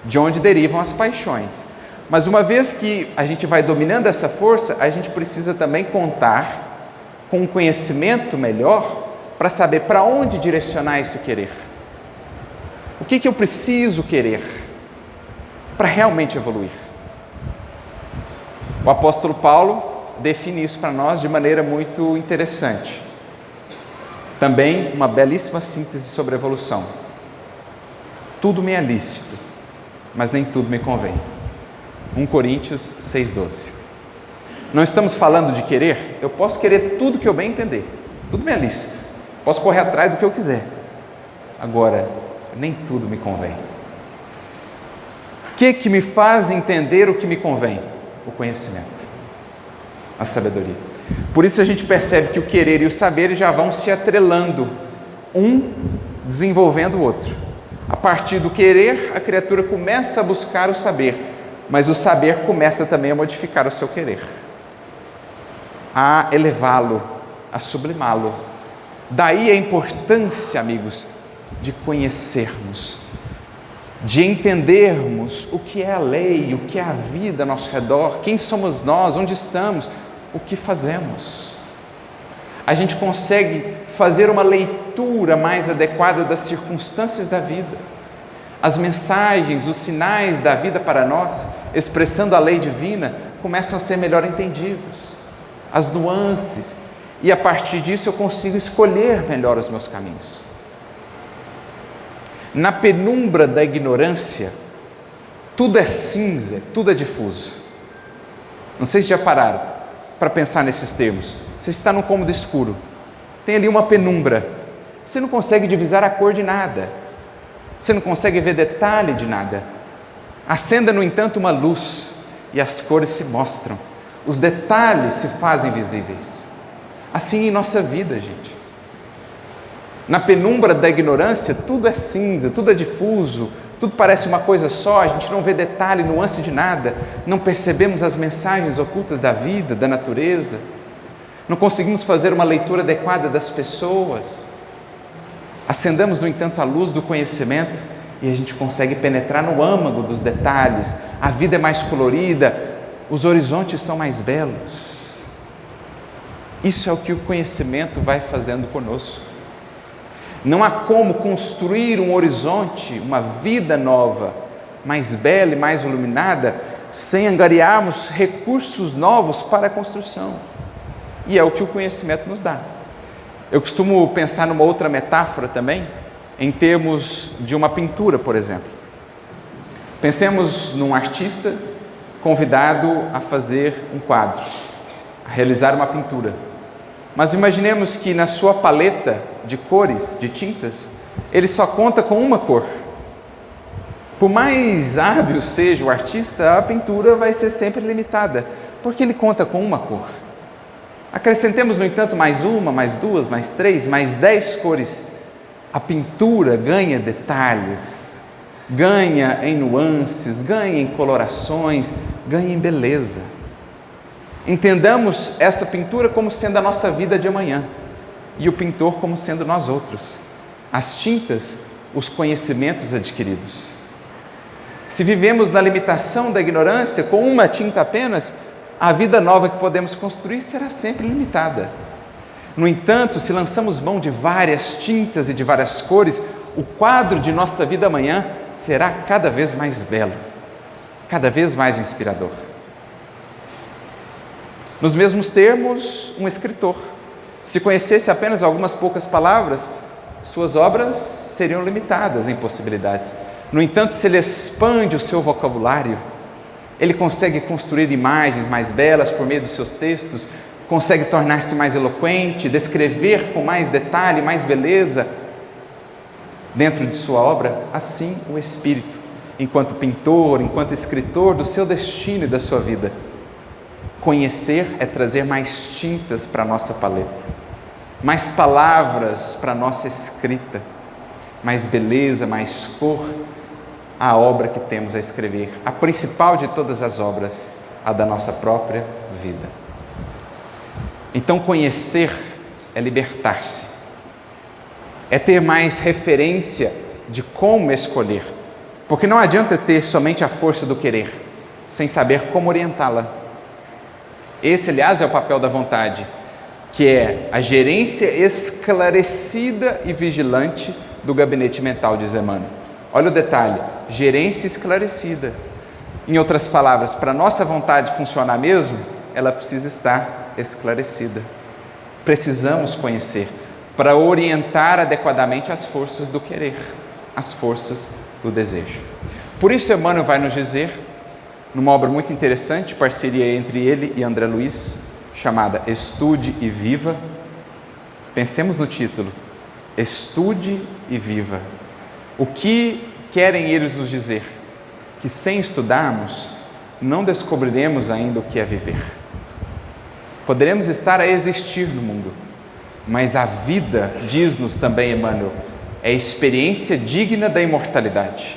de onde derivam as paixões. Mas uma vez que a gente vai dominando essa força, a gente precisa também contar com um conhecimento melhor para saber para onde direcionar esse querer. O que eu preciso querer para realmente evoluir? O apóstolo Paulo define isso para nós de maneira muito interessante. Também uma belíssima síntese sobre a evolução. Tudo me é lícito, mas nem tudo me convém. 1 Coríntios 6,12. Não estamos falando de querer, eu posso querer tudo que eu bem entender, tudo me é lícito, posso correr atrás do que eu quiser. Agora, nem tudo me convém. O que me faz entender o que me convém? O conhecimento, a sabedoria. Por isso a gente percebe que o querer e o saber já vão se atrelando, um desenvolvendo o outro. A partir do querer, a criatura começa a buscar o saber, mas o saber começa também a modificar o seu querer, a elevá-lo, a sublimá-lo. Daí a importância, amigos, de conhecermos, de entendermos o que é a lei, o que é a vida ao nosso redor, quem somos nós, onde estamos, o que fazemos. A gente consegue fazer uma leitura mais adequada das circunstâncias da vida, as mensagens, os sinais da vida para nós, expressando a lei divina, começam a ser melhor entendidos, as nuances, e a partir disso eu consigo escolher melhor os meus caminhos. Na penumbra da ignorância, tudo é cinza, tudo é difuso. Não sei se já pararam para pensar nesses termos. Você está num cômodo escuro, tem ali uma penumbra, você não consegue divisar a cor de nada, você não consegue ver detalhe de nada. Acenda, no entanto, uma luz e as cores se mostram, os detalhes se fazem visíveis. Assim em nossa vida, gente. Na penumbra da ignorância, tudo é cinza, tudo é difuso, tudo parece uma coisa só, a gente não vê detalhe, nuance de nada, não percebemos as mensagens ocultas da vida, da natureza, não conseguimos fazer uma leitura adequada das pessoas. Acendamos, no entanto, a luz do conhecimento e a gente consegue penetrar no âmago dos detalhes, a vida é mais colorida, os horizontes são mais belos. Isso é o que o conhecimento vai fazendo conosco. Não há como construir um horizonte, uma vida nova, mais bela e mais iluminada, sem angariarmos recursos novos para a construção. E é o que o conhecimento nos dá. Eu costumo pensar numa outra metáfora também, em termos de uma pintura, por exemplo. Pensemos num artista convidado a fazer um quadro, a realizar uma pintura. Mas imaginemos que na sua paleta de cores, de tintas, ele só conta com uma cor. Por mais hábil seja o artista, a pintura vai ser sempre limitada, porque ele conta com uma cor. Acrescentemos, no entanto, mais uma, mais duas, mais três, mais 10 cores. A pintura ganha detalhes, ganha em nuances, ganha em colorações, ganha em beleza. Entendamos essa pintura como sendo a nossa vida de amanhã e o pintor como sendo nós outros, as tintas, os conhecimentos adquiridos. Se vivemos na limitação da ignorância, com uma tinta apenas, a vida nova que podemos construir será sempre limitada. No entanto, se lançamos mão de várias tintas e de várias cores, o quadro de nossa vida amanhã será cada vez mais belo, cada vez mais inspirador. Nos mesmos termos, um escritor, se conhecesse apenas algumas poucas palavras, suas obras seriam limitadas em possibilidades. No entanto, se ele expande o seu vocabulário, ele consegue construir imagens mais belas por meio dos seus textos, consegue tornar-se mais eloquente, descrever com mais detalhe, mais beleza dentro de sua obra. Assim o Espírito, enquanto pintor, enquanto escritor do seu destino e da sua vida. Conhecer é trazer mais tintas para a nossa paleta, mais palavras para a nossa escrita, mais beleza, mais cor à obra que temos a escrever, a principal de todas as obras, a da nossa própria vida. Então, conhecer é libertar-se, é ter mais referência de como escolher, porque não adianta ter somente a força do querer, sem saber como orientá-la. Esse, aliás, é o papel da vontade, que é a gerência esclarecida e vigilante do gabinete mental de Emmanuel. Olha o detalhe, gerência esclarecida. Em outras palavras, para a nossa vontade funcionar mesmo, ela precisa estar esclarecida. Precisamos conhecer para orientar adequadamente as forças do querer, as forças do desejo. Por isso, Emmanuel vai nos dizer, numa obra muito interessante, parceria entre ele e André Luiz, chamada Estude e Viva. Pensemos no título, Estude e Viva. O que querem eles nos dizer? Que sem estudarmos, não descobriremos ainda o que é viver. Poderemos estar a existir no mundo, mas a vida, diz-nos também Emmanuel, é experiência digna da imortalidade.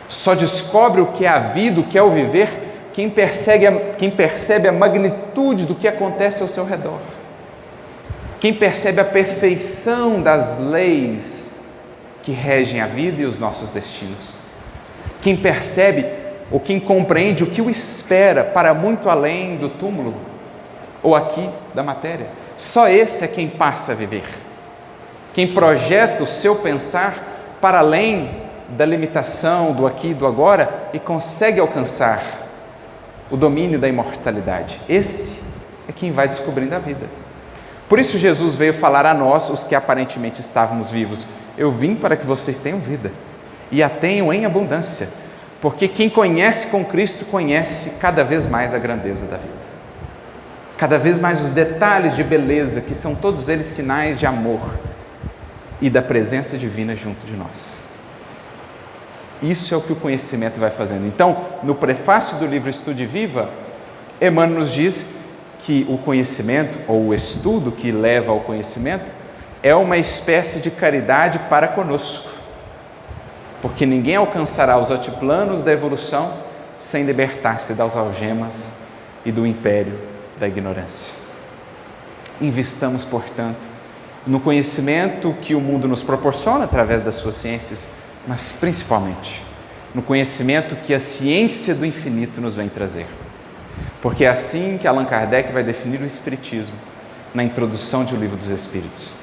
Só descobre o que é a vida, o que é o viver, quem percebe a magnitude do que acontece ao seu redor. quem percebe a perfeição das leis que regem a vida e os nossos destinos, quem percebe ou quem compreende o que o espera para muito além do túmulo ou aqui da matéria. Só esse é quem passa a viver, quem projeta o seu pensar para além da limitação do aqui e do agora e consegue alcançar o domínio da imortalidade. Esse é quem vai descobrindo a vida. Por isso Jesus veio falar a nós, os que aparentemente estávamos vivos: eu vim para que vocês tenham vida e a tenham em abundância, porque quem conhece com Cristo conhece cada vez mais a grandeza da vida, cada vez mais os detalhes de beleza, que são todos eles sinais de amor e da presença divina junto de nós. Isso é o que o conhecimento vai fazendo. Então, no prefácio do livro Estude Viva, Emmanuel nos diz que o conhecimento, ou o estudo que leva ao conhecimento, é uma espécie de caridade para conosco, porque ninguém alcançará os altiplanos da evolução sem libertar-se das algemas e do império da ignorância. Investamos, portanto, no conhecimento que o mundo nos proporciona através das suas ciências, mas principalmente no conhecimento que a ciência do infinito nos vem trazer. Porque é assim que Allan Kardec vai definir o Espiritismo na introdução de O Livro dos Espíritos.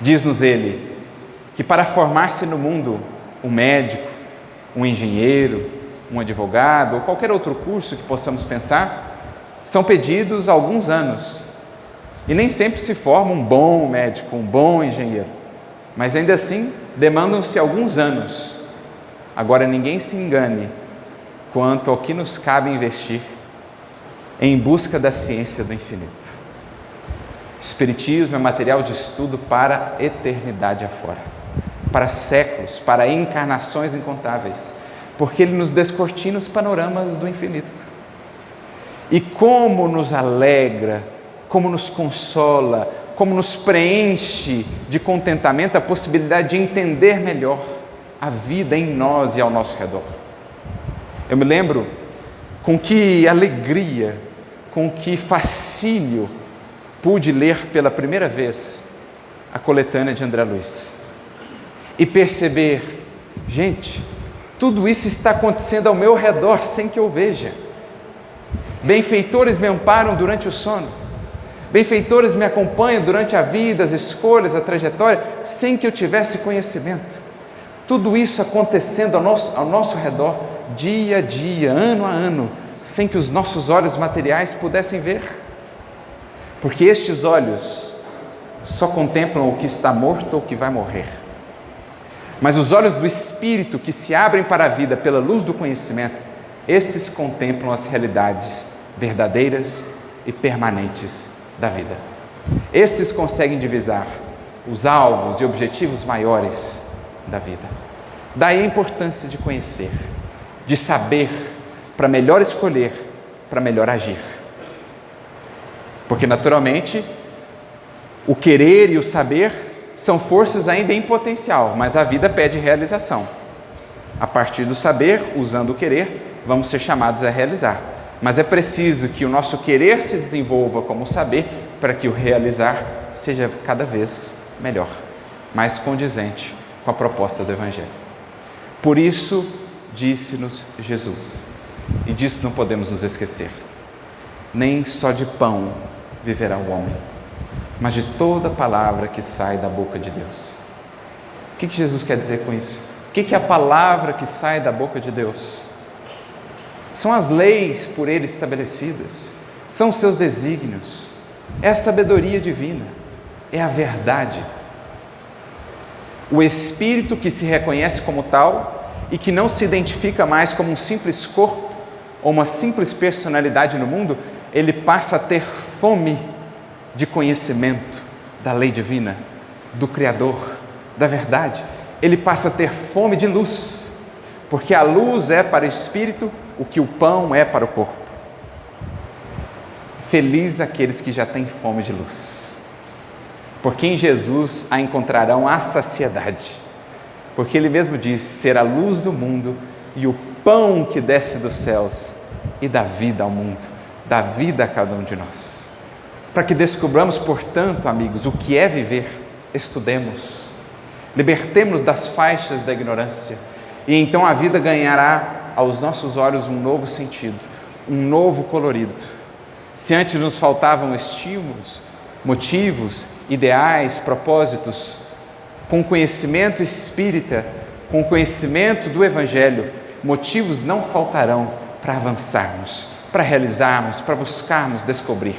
Diz-nos ele que para formar-se no mundo um médico, um engenheiro, um advogado ou qualquer outro curso que possamos pensar, são pedidos alguns anos. E nem sempre se forma um bom médico, um bom engenheiro, mas ainda assim demandam-se alguns anos. Agora ninguém se engane quanto ao que nos cabe investir em busca da ciência do infinito. O Espiritismo é material de estudo para a eternidade afora, para séculos, para encarnações incontáveis, porque ele nos descortina os panoramas do infinito. E como nos alegra, como nos consola, como nos preenche de contentamento a possibilidade de entender melhor a vida em nós e ao nosso redor. Eu me lembro com que alegria, com que fascínio pude ler pela primeira vez a coletânea de André Luiz e perceber, gente, tudo isso está acontecendo ao meu redor sem que eu veja. Benfeitores me amparam durante o sono, benfeitores me acompanham durante a vida, as escolhas, a trajetória, sem que eu tivesse conhecimento. Tudo isso acontecendo ao nosso redor, dia a dia, ano a ano, sem que os nossos olhos materiais pudessem ver. Porque estes olhos só contemplam o que está morto ou o que vai morrer. Mas os olhos do Espírito que se abrem para a vida pela luz do conhecimento, esses contemplam as realidades verdadeiras e permanentes da vida. Esses conseguem divisar os alvos e objetivos maiores da vida. Daí a importância de conhecer, de saber, para melhor escolher, para melhor agir. Porque, naturalmente, o querer e o saber são forças ainda em potencial, mas a vida pede realização. A partir do saber, usando o querer, vamos ser chamados a realizar. Mas é preciso que o nosso querer se desenvolva como saber para que o realizar seja cada vez melhor, mais condizente com a proposta do Evangelho. Por isso, disse-nos Jesus, e disso não podemos nos esquecer: nem só de pão viverá o homem, mas de toda palavra que sai da boca de Deus. O que Jesus quer dizer com isso? O que é a palavra que sai da boca de Deus? São as leis por Ele estabelecidas, são os seus desígnios, é a sabedoria divina, é a verdade. O Espírito que se reconhece como tal e que não se identifica mais como um simples corpo ou uma simples personalidade no mundo, ele passa a ter fome de conhecimento da lei divina, do Criador, da verdade. Ele passa a ter fome de luz, porque a luz é para o Espírito o que o pão é para o corpo. Feliz aqueles que já têm fome de luz, porque em Jesus a encontrarão a saciedade, porque Ele mesmo diz ser a luz do mundo e o pão que desce dos céus e dá vida ao mundo, dá vida a cada um de nós. Para que descobramos, portanto, amigos, o que é viver, estudemos, libertemos-nos das faixas da ignorância, e então a vida ganhará aos nossos olhos um novo sentido, um novo colorido. Se antes nos faltavam estímulos, motivos, ideais, propósitos, com conhecimento espírita, com conhecimento do Evangelho, motivos não faltarão para avançarmos, para realizarmos, para buscarmos descobrir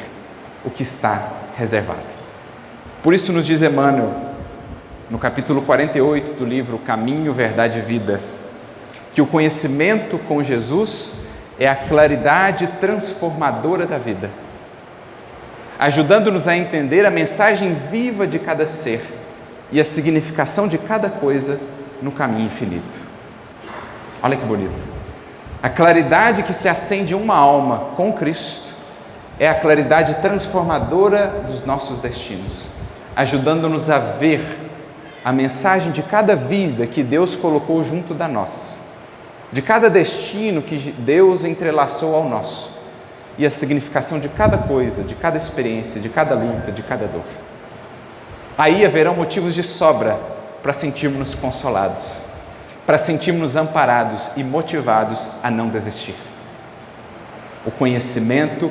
o que está reservado. Por isso nos diz Emmanuel, no capítulo 48 do livro Caminho, Verdade e Vida, que o conhecimento com Jesus é a claridade transformadora da vida, ajudando-nos a entender a mensagem viva de cada ser e a significação de cada coisa no caminho infinito. Olha que bonito! A claridade que se acende em uma alma com Cristo é a claridade transformadora dos nossos destinos, ajudando-nos a ver a mensagem de cada vida que Deus colocou junto da nossa, de cada destino que Deus entrelaçou ao nosso, e a significação de cada coisa, de cada experiência, de cada luta, de cada dor. Aí haverão motivos de sobra para sentirmos-nos consolados, para sentirmos-nos amparados e motivados a não desistir. O conhecimento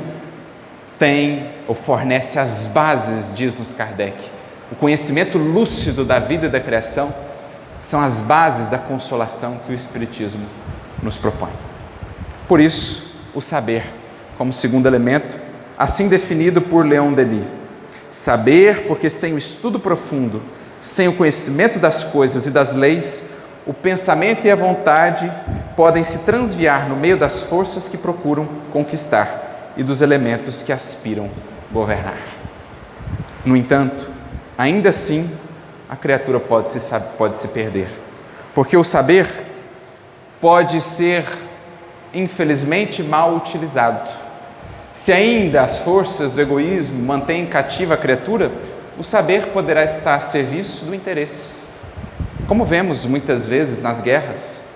tem ou fornece as bases, diz-nos Kardec. O conhecimento lúcido da vida e da criação são as bases da consolação que o Espiritismo nos propõe. Por isso, o saber, como segundo elemento, assim definido por Leon Denis: saber, porque sem o estudo profundo, sem o conhecimento das coisas e das leis, o pensamento e a vontade podem se transviar no meio das forças que procuram conquistar e dos elementos que aspiram governar. No entanto, ainda assim, a criatura pode se perder, porque o saber pode ser, infelizmente, mal utilizado. Se ainda as forças do egoísmo mantêm cativa a criatura, o saber poderá estar a serviço do interesse, como vemos muitas vezes nas guerras.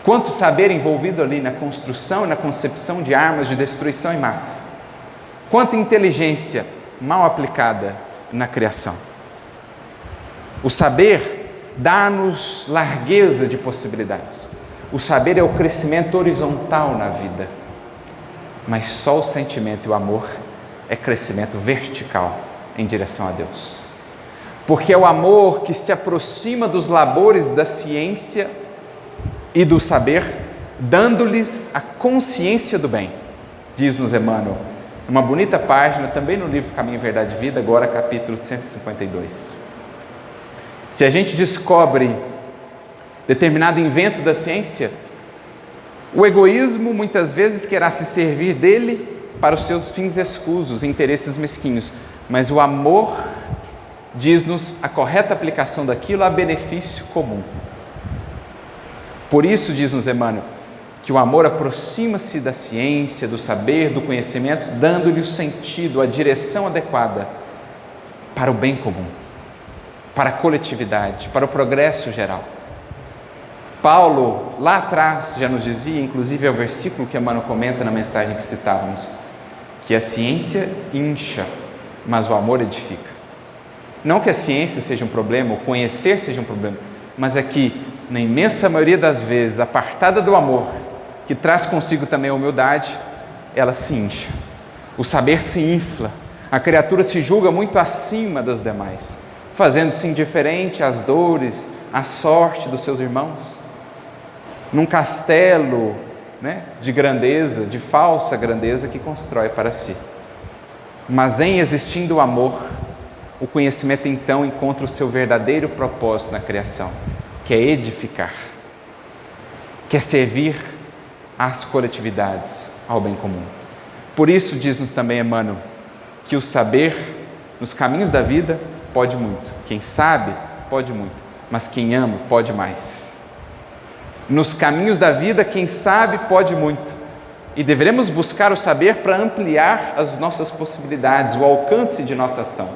Quanto saber envolvido ali na construção e na concepção de armas de destruição em massa. Quanta inteligência mal aplicada na criação. O saber dá-nos largueza de possibilidades. O saber é o crescimento horizontal na vida. Mas só o sentimento e o amor é crescimento vertical em direção a Deus. Porque é o amor que se aproxima dos labores da ciência e do saber, dando-lhes a consciência do bem, diz-nos Emmanuel, uma bonita página, também no livro Caminho, Verdade e Vida, agora capítulo 152. Se a gente descobre determinado invento da ciência, o egoísmo muitas vezes querá se servir dele para os seus fins escusos, interesses mesquinhos, mas o amor diz-nos a correta aplicação daquilo a benefício comum. Por isso, diz-nos Emmanuel, que o amor aproxima-se da ciência, do saber, do conhecimento, dando-lhe o sentido, a direção adequada para o bem comum, para a coletividade, para o progresso geral. Paulo, lá atrás, já nos dizia, inclusive é o versículo que Emmanuel comenta na mensagem que citávamos, que a ciência incha, mas o amor edifica. Não que a ciência seja um problema, o conhecer seja um problema, mas é que, na imensa maioria das vezes, apartada do amor, que traz consigo também a humildade, ela se incha. O saber se infla, a criatura se julga muito acima das demais, fazendo-se indiferente às dores, à sorte dos seus irmãos. Num castelo, de grandeza, de falsa grandeza que constrói para si. Mas em existindo o amor, o conhecimento então encontra o seu verdadeiro propósito na criação, que é edificar, que é servir às coletividades, ao bem comum. Por isso diz-nos também Emmanuel, que o saber nos caminhos da vida pode muito. Quem sabe pode muito, mas quem ama pode mais. Nos caminhos da vida, quem sabe pode muito, e devemos buscar o saber para ampliar as nossas possibilidades, o alcance de nossa ação.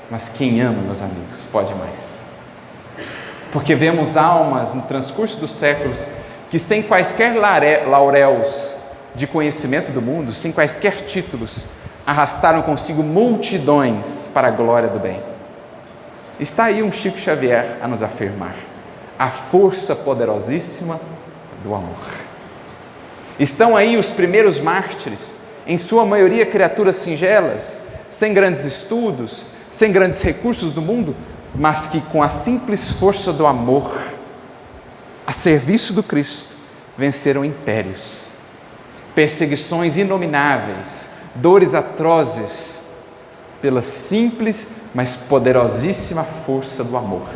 Mas quem ama, meus amigos, pode mais. Porque vemos almas no transcurso dos séculos que, sem quaisquer lauréus de conhecimento do mundo, sem quaisquer títulos, arrastaram consigo multidões para a glória do bem. Está aí um Chico Xavier a nos afirmar a força poderosíssima do amor. Estão aí os primeiros mártires, em sua maioria criaturas singelas, sem grandes estudos, sem grandes recursos do mundo, mas que com a simples força do amor, a serviço do Cristo, venceram impérios, perseguições inomináveis, dores atrozes, pela simples, mas poderosíssima força do amor,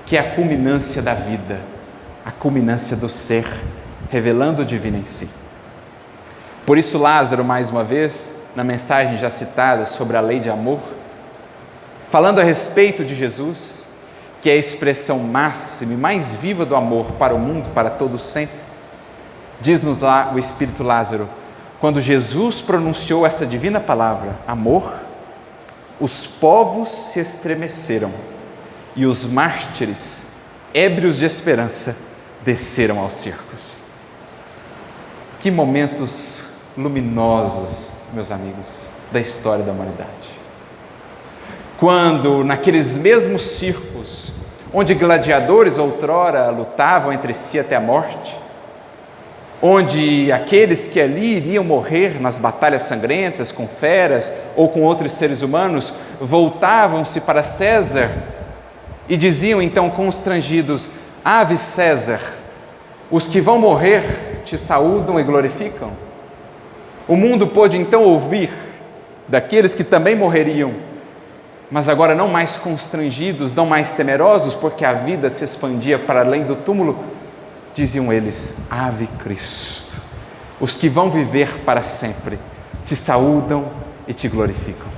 que é a culminância da vida, a culminância do ser, revelando o divino em si. Por isso Lázaro, mais uma vez, na mensagem já citada sobre a lei de amor, falando a respeito de Jesus, que é a expressão máxima e mais viva do amor para o mundo, para todos sempre, diz-nos lá o Espírito Lázaro, quando Jesus pronunciou essa divina palavra, amor, os povos se estremeceram e os mártires, ébrios de esperança, desceram aos circos. Que momentos luminosos, meus amigos, da história da humanidade. Quando, naqueles mesmos circos, onde gladiadores outrora lutavam entre si até a morte, onde aqueles que ali iriam morrer nas batalhas sangrentas com feras ou com outros seres humanos, voltavam-se para César e diziam então constrangidos, Ave César, os que vão morrer te saúdam e glorificam. O mundo pôde então ouvir daqueles que também morreriam, mas agora não mais constrangidos, não mais temerosos, porque a vida se expandia para além do túmulo, diziam eles, Ave Cristo, os que vão viver para sempre te saúdam e te glorificam.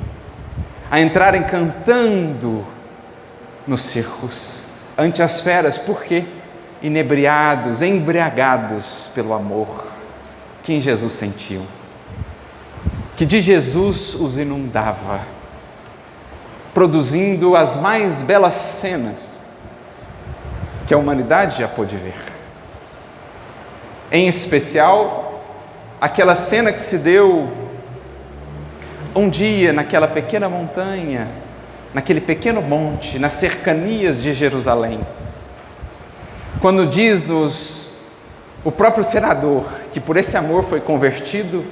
A entrarem cantando nos circos, ante as feras, por quê? Inebriados, embriagados pelo amor que em Jesus sentiam, que de Jesus os inundava, produzindo as mais belas cenas que a humanidade já pôde ver. Em especial, aquela cena que se deu um dia naquela pequena montanha, naquele pequeno monte, nas cercanias de Jerusalém, quando diz-nos o próprio senador, que por esse amor foi convertido,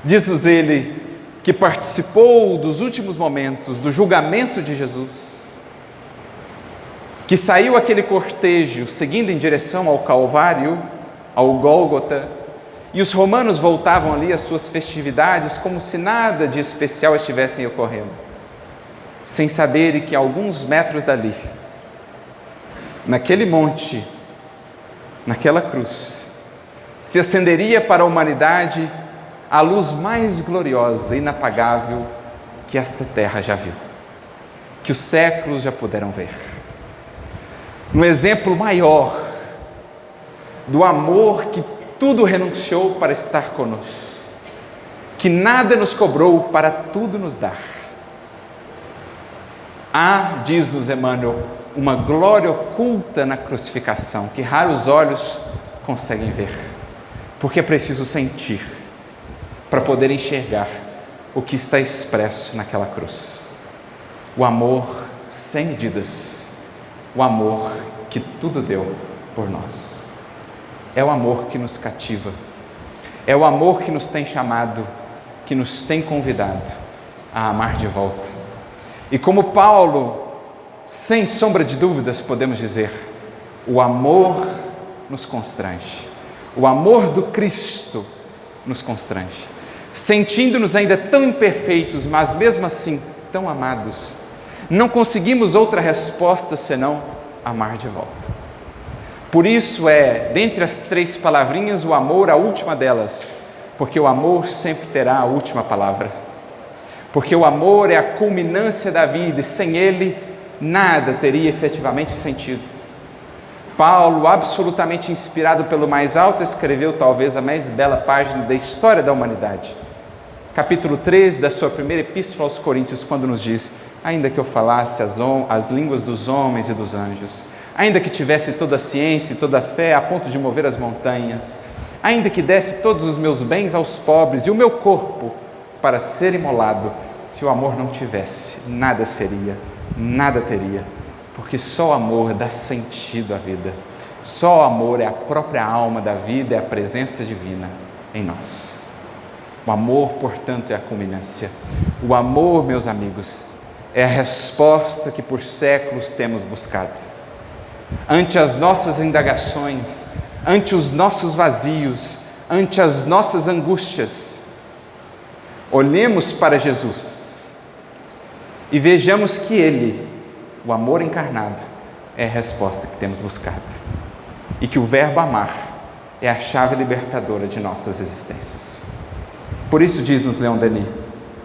diz-nos ele que participou dos últimos momentos do julgamento de Jesus, que saiu aquele cortejo seguindo em direção ao Calvário, ao Gólgota, e os romanos voltavam ali às suas festividades como se nada de especial estivessem ocorrendo, sem saberem que a alguns metros dali, naquele monte, naquela cruz, se acenderia para a humanidade a luz mais gloriosa e inapagável que esta terra já viu, que os séculos já puderam ver. No exemplo maior do amor que tudo renunciou para estar conosco, que nada nos cobrou para tudo nos dar. Há, diz-nos Emmanuel, uma glória oculta na crucificação, que raros olhos conseguem ver, porque é preciso sentir para poder enxergar o que está expresso naquela cruz. O amor sem medidas, o amor que tudo deu por nós. É o amor que nos cativa, é o amor que nos tem chamado, que nos tem convidado a amar de volta. E como Paulo, sem sombra de dúvidas, podemos dizer, o amor nos constrange, o amor do Cristo nos constrange, sentindo-nos ainda tão imperfeitos, mas mesmo assim tão amados, não conseguimos outra resposta senão amar de volta. Por isso é, dentre as três palavrinhas, o amor a última delas, porque o amor sempre terá a última palavra, porque o amor é a culminância da vida e sem ele nada teria efetivamente sentido. Paulo, absolutamente inspirado pelo mais alto, escreveu talvez a mais bela página da história da humanidade. Capítulo 3 da sua primeira epístola aos Coríntios, quando nos diz, ainda que eu falasse as línguas dos homens e dos anjos, ainda que tivesse toda a ciência e toda a fé a ponto de mover as montanhas, ainda que desse todos os meus bens aos pobres e o meu corpo para ser imolado. Se o amor não tivesse, nada seria, nada teria, porque só o amor dá sentido à vida. Só o amor é a própria alma da vida, é a presença divina em nós. O amor, portanto, é a culminância. O amor, meus amigos, é a resposta que por séculos temos buscado. Ante as nossas indagações, ante os nossos vazios, ante as nossas angústias, olhemos para Jesus e vejamos que Ele, o amor encarnado, é a resposta que temos buscado. E que o verbo amar é a chave libertadora de nossas existências. Por isso diz-nos Leon Denis: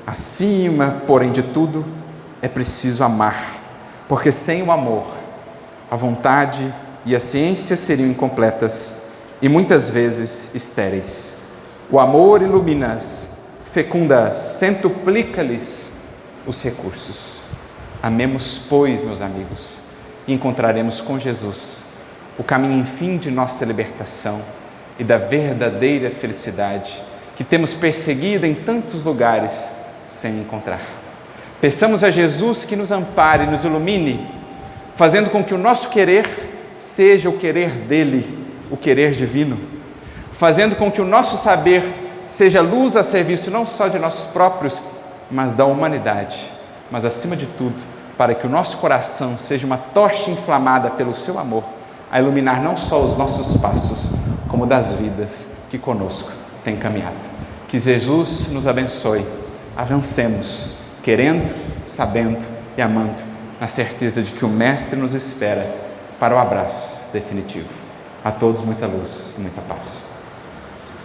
acima, porém, de tudo, é preciso amar, porque sem o amor, a vontade e a ciência seriam incompletas e muitas vezes estéreis. O amor ilumina-as, fecunda-as, centuplica-lhes os recursos. Amemos, pois, meus amigos, e encontraremos com Jesus o caminho, enfim, de nossa libertação e da verdadeira felicidade que temos perseguido em tantos lugares sem encontrar. Peçamos a Jesus que nos ampare e nos ilumine, fazendo com que o nosso querer seja o querer dele, o querer divino, fazendo com que o nosso saber seja luz a serviço não só de nós próprios, mas da humanidade, mas acima de tudo, para que o nosso coração seja uma tocha inflamada pelo seu amor, a iluminar não só os nossos passos, como das vidas que conosco têm caminhado. Que Jesus nos abençoe, avancemos, querendo, sabendo e amando, na certeza de que o Mestre nos espera para o abraço definitivo. A todos muita luz e muita paz.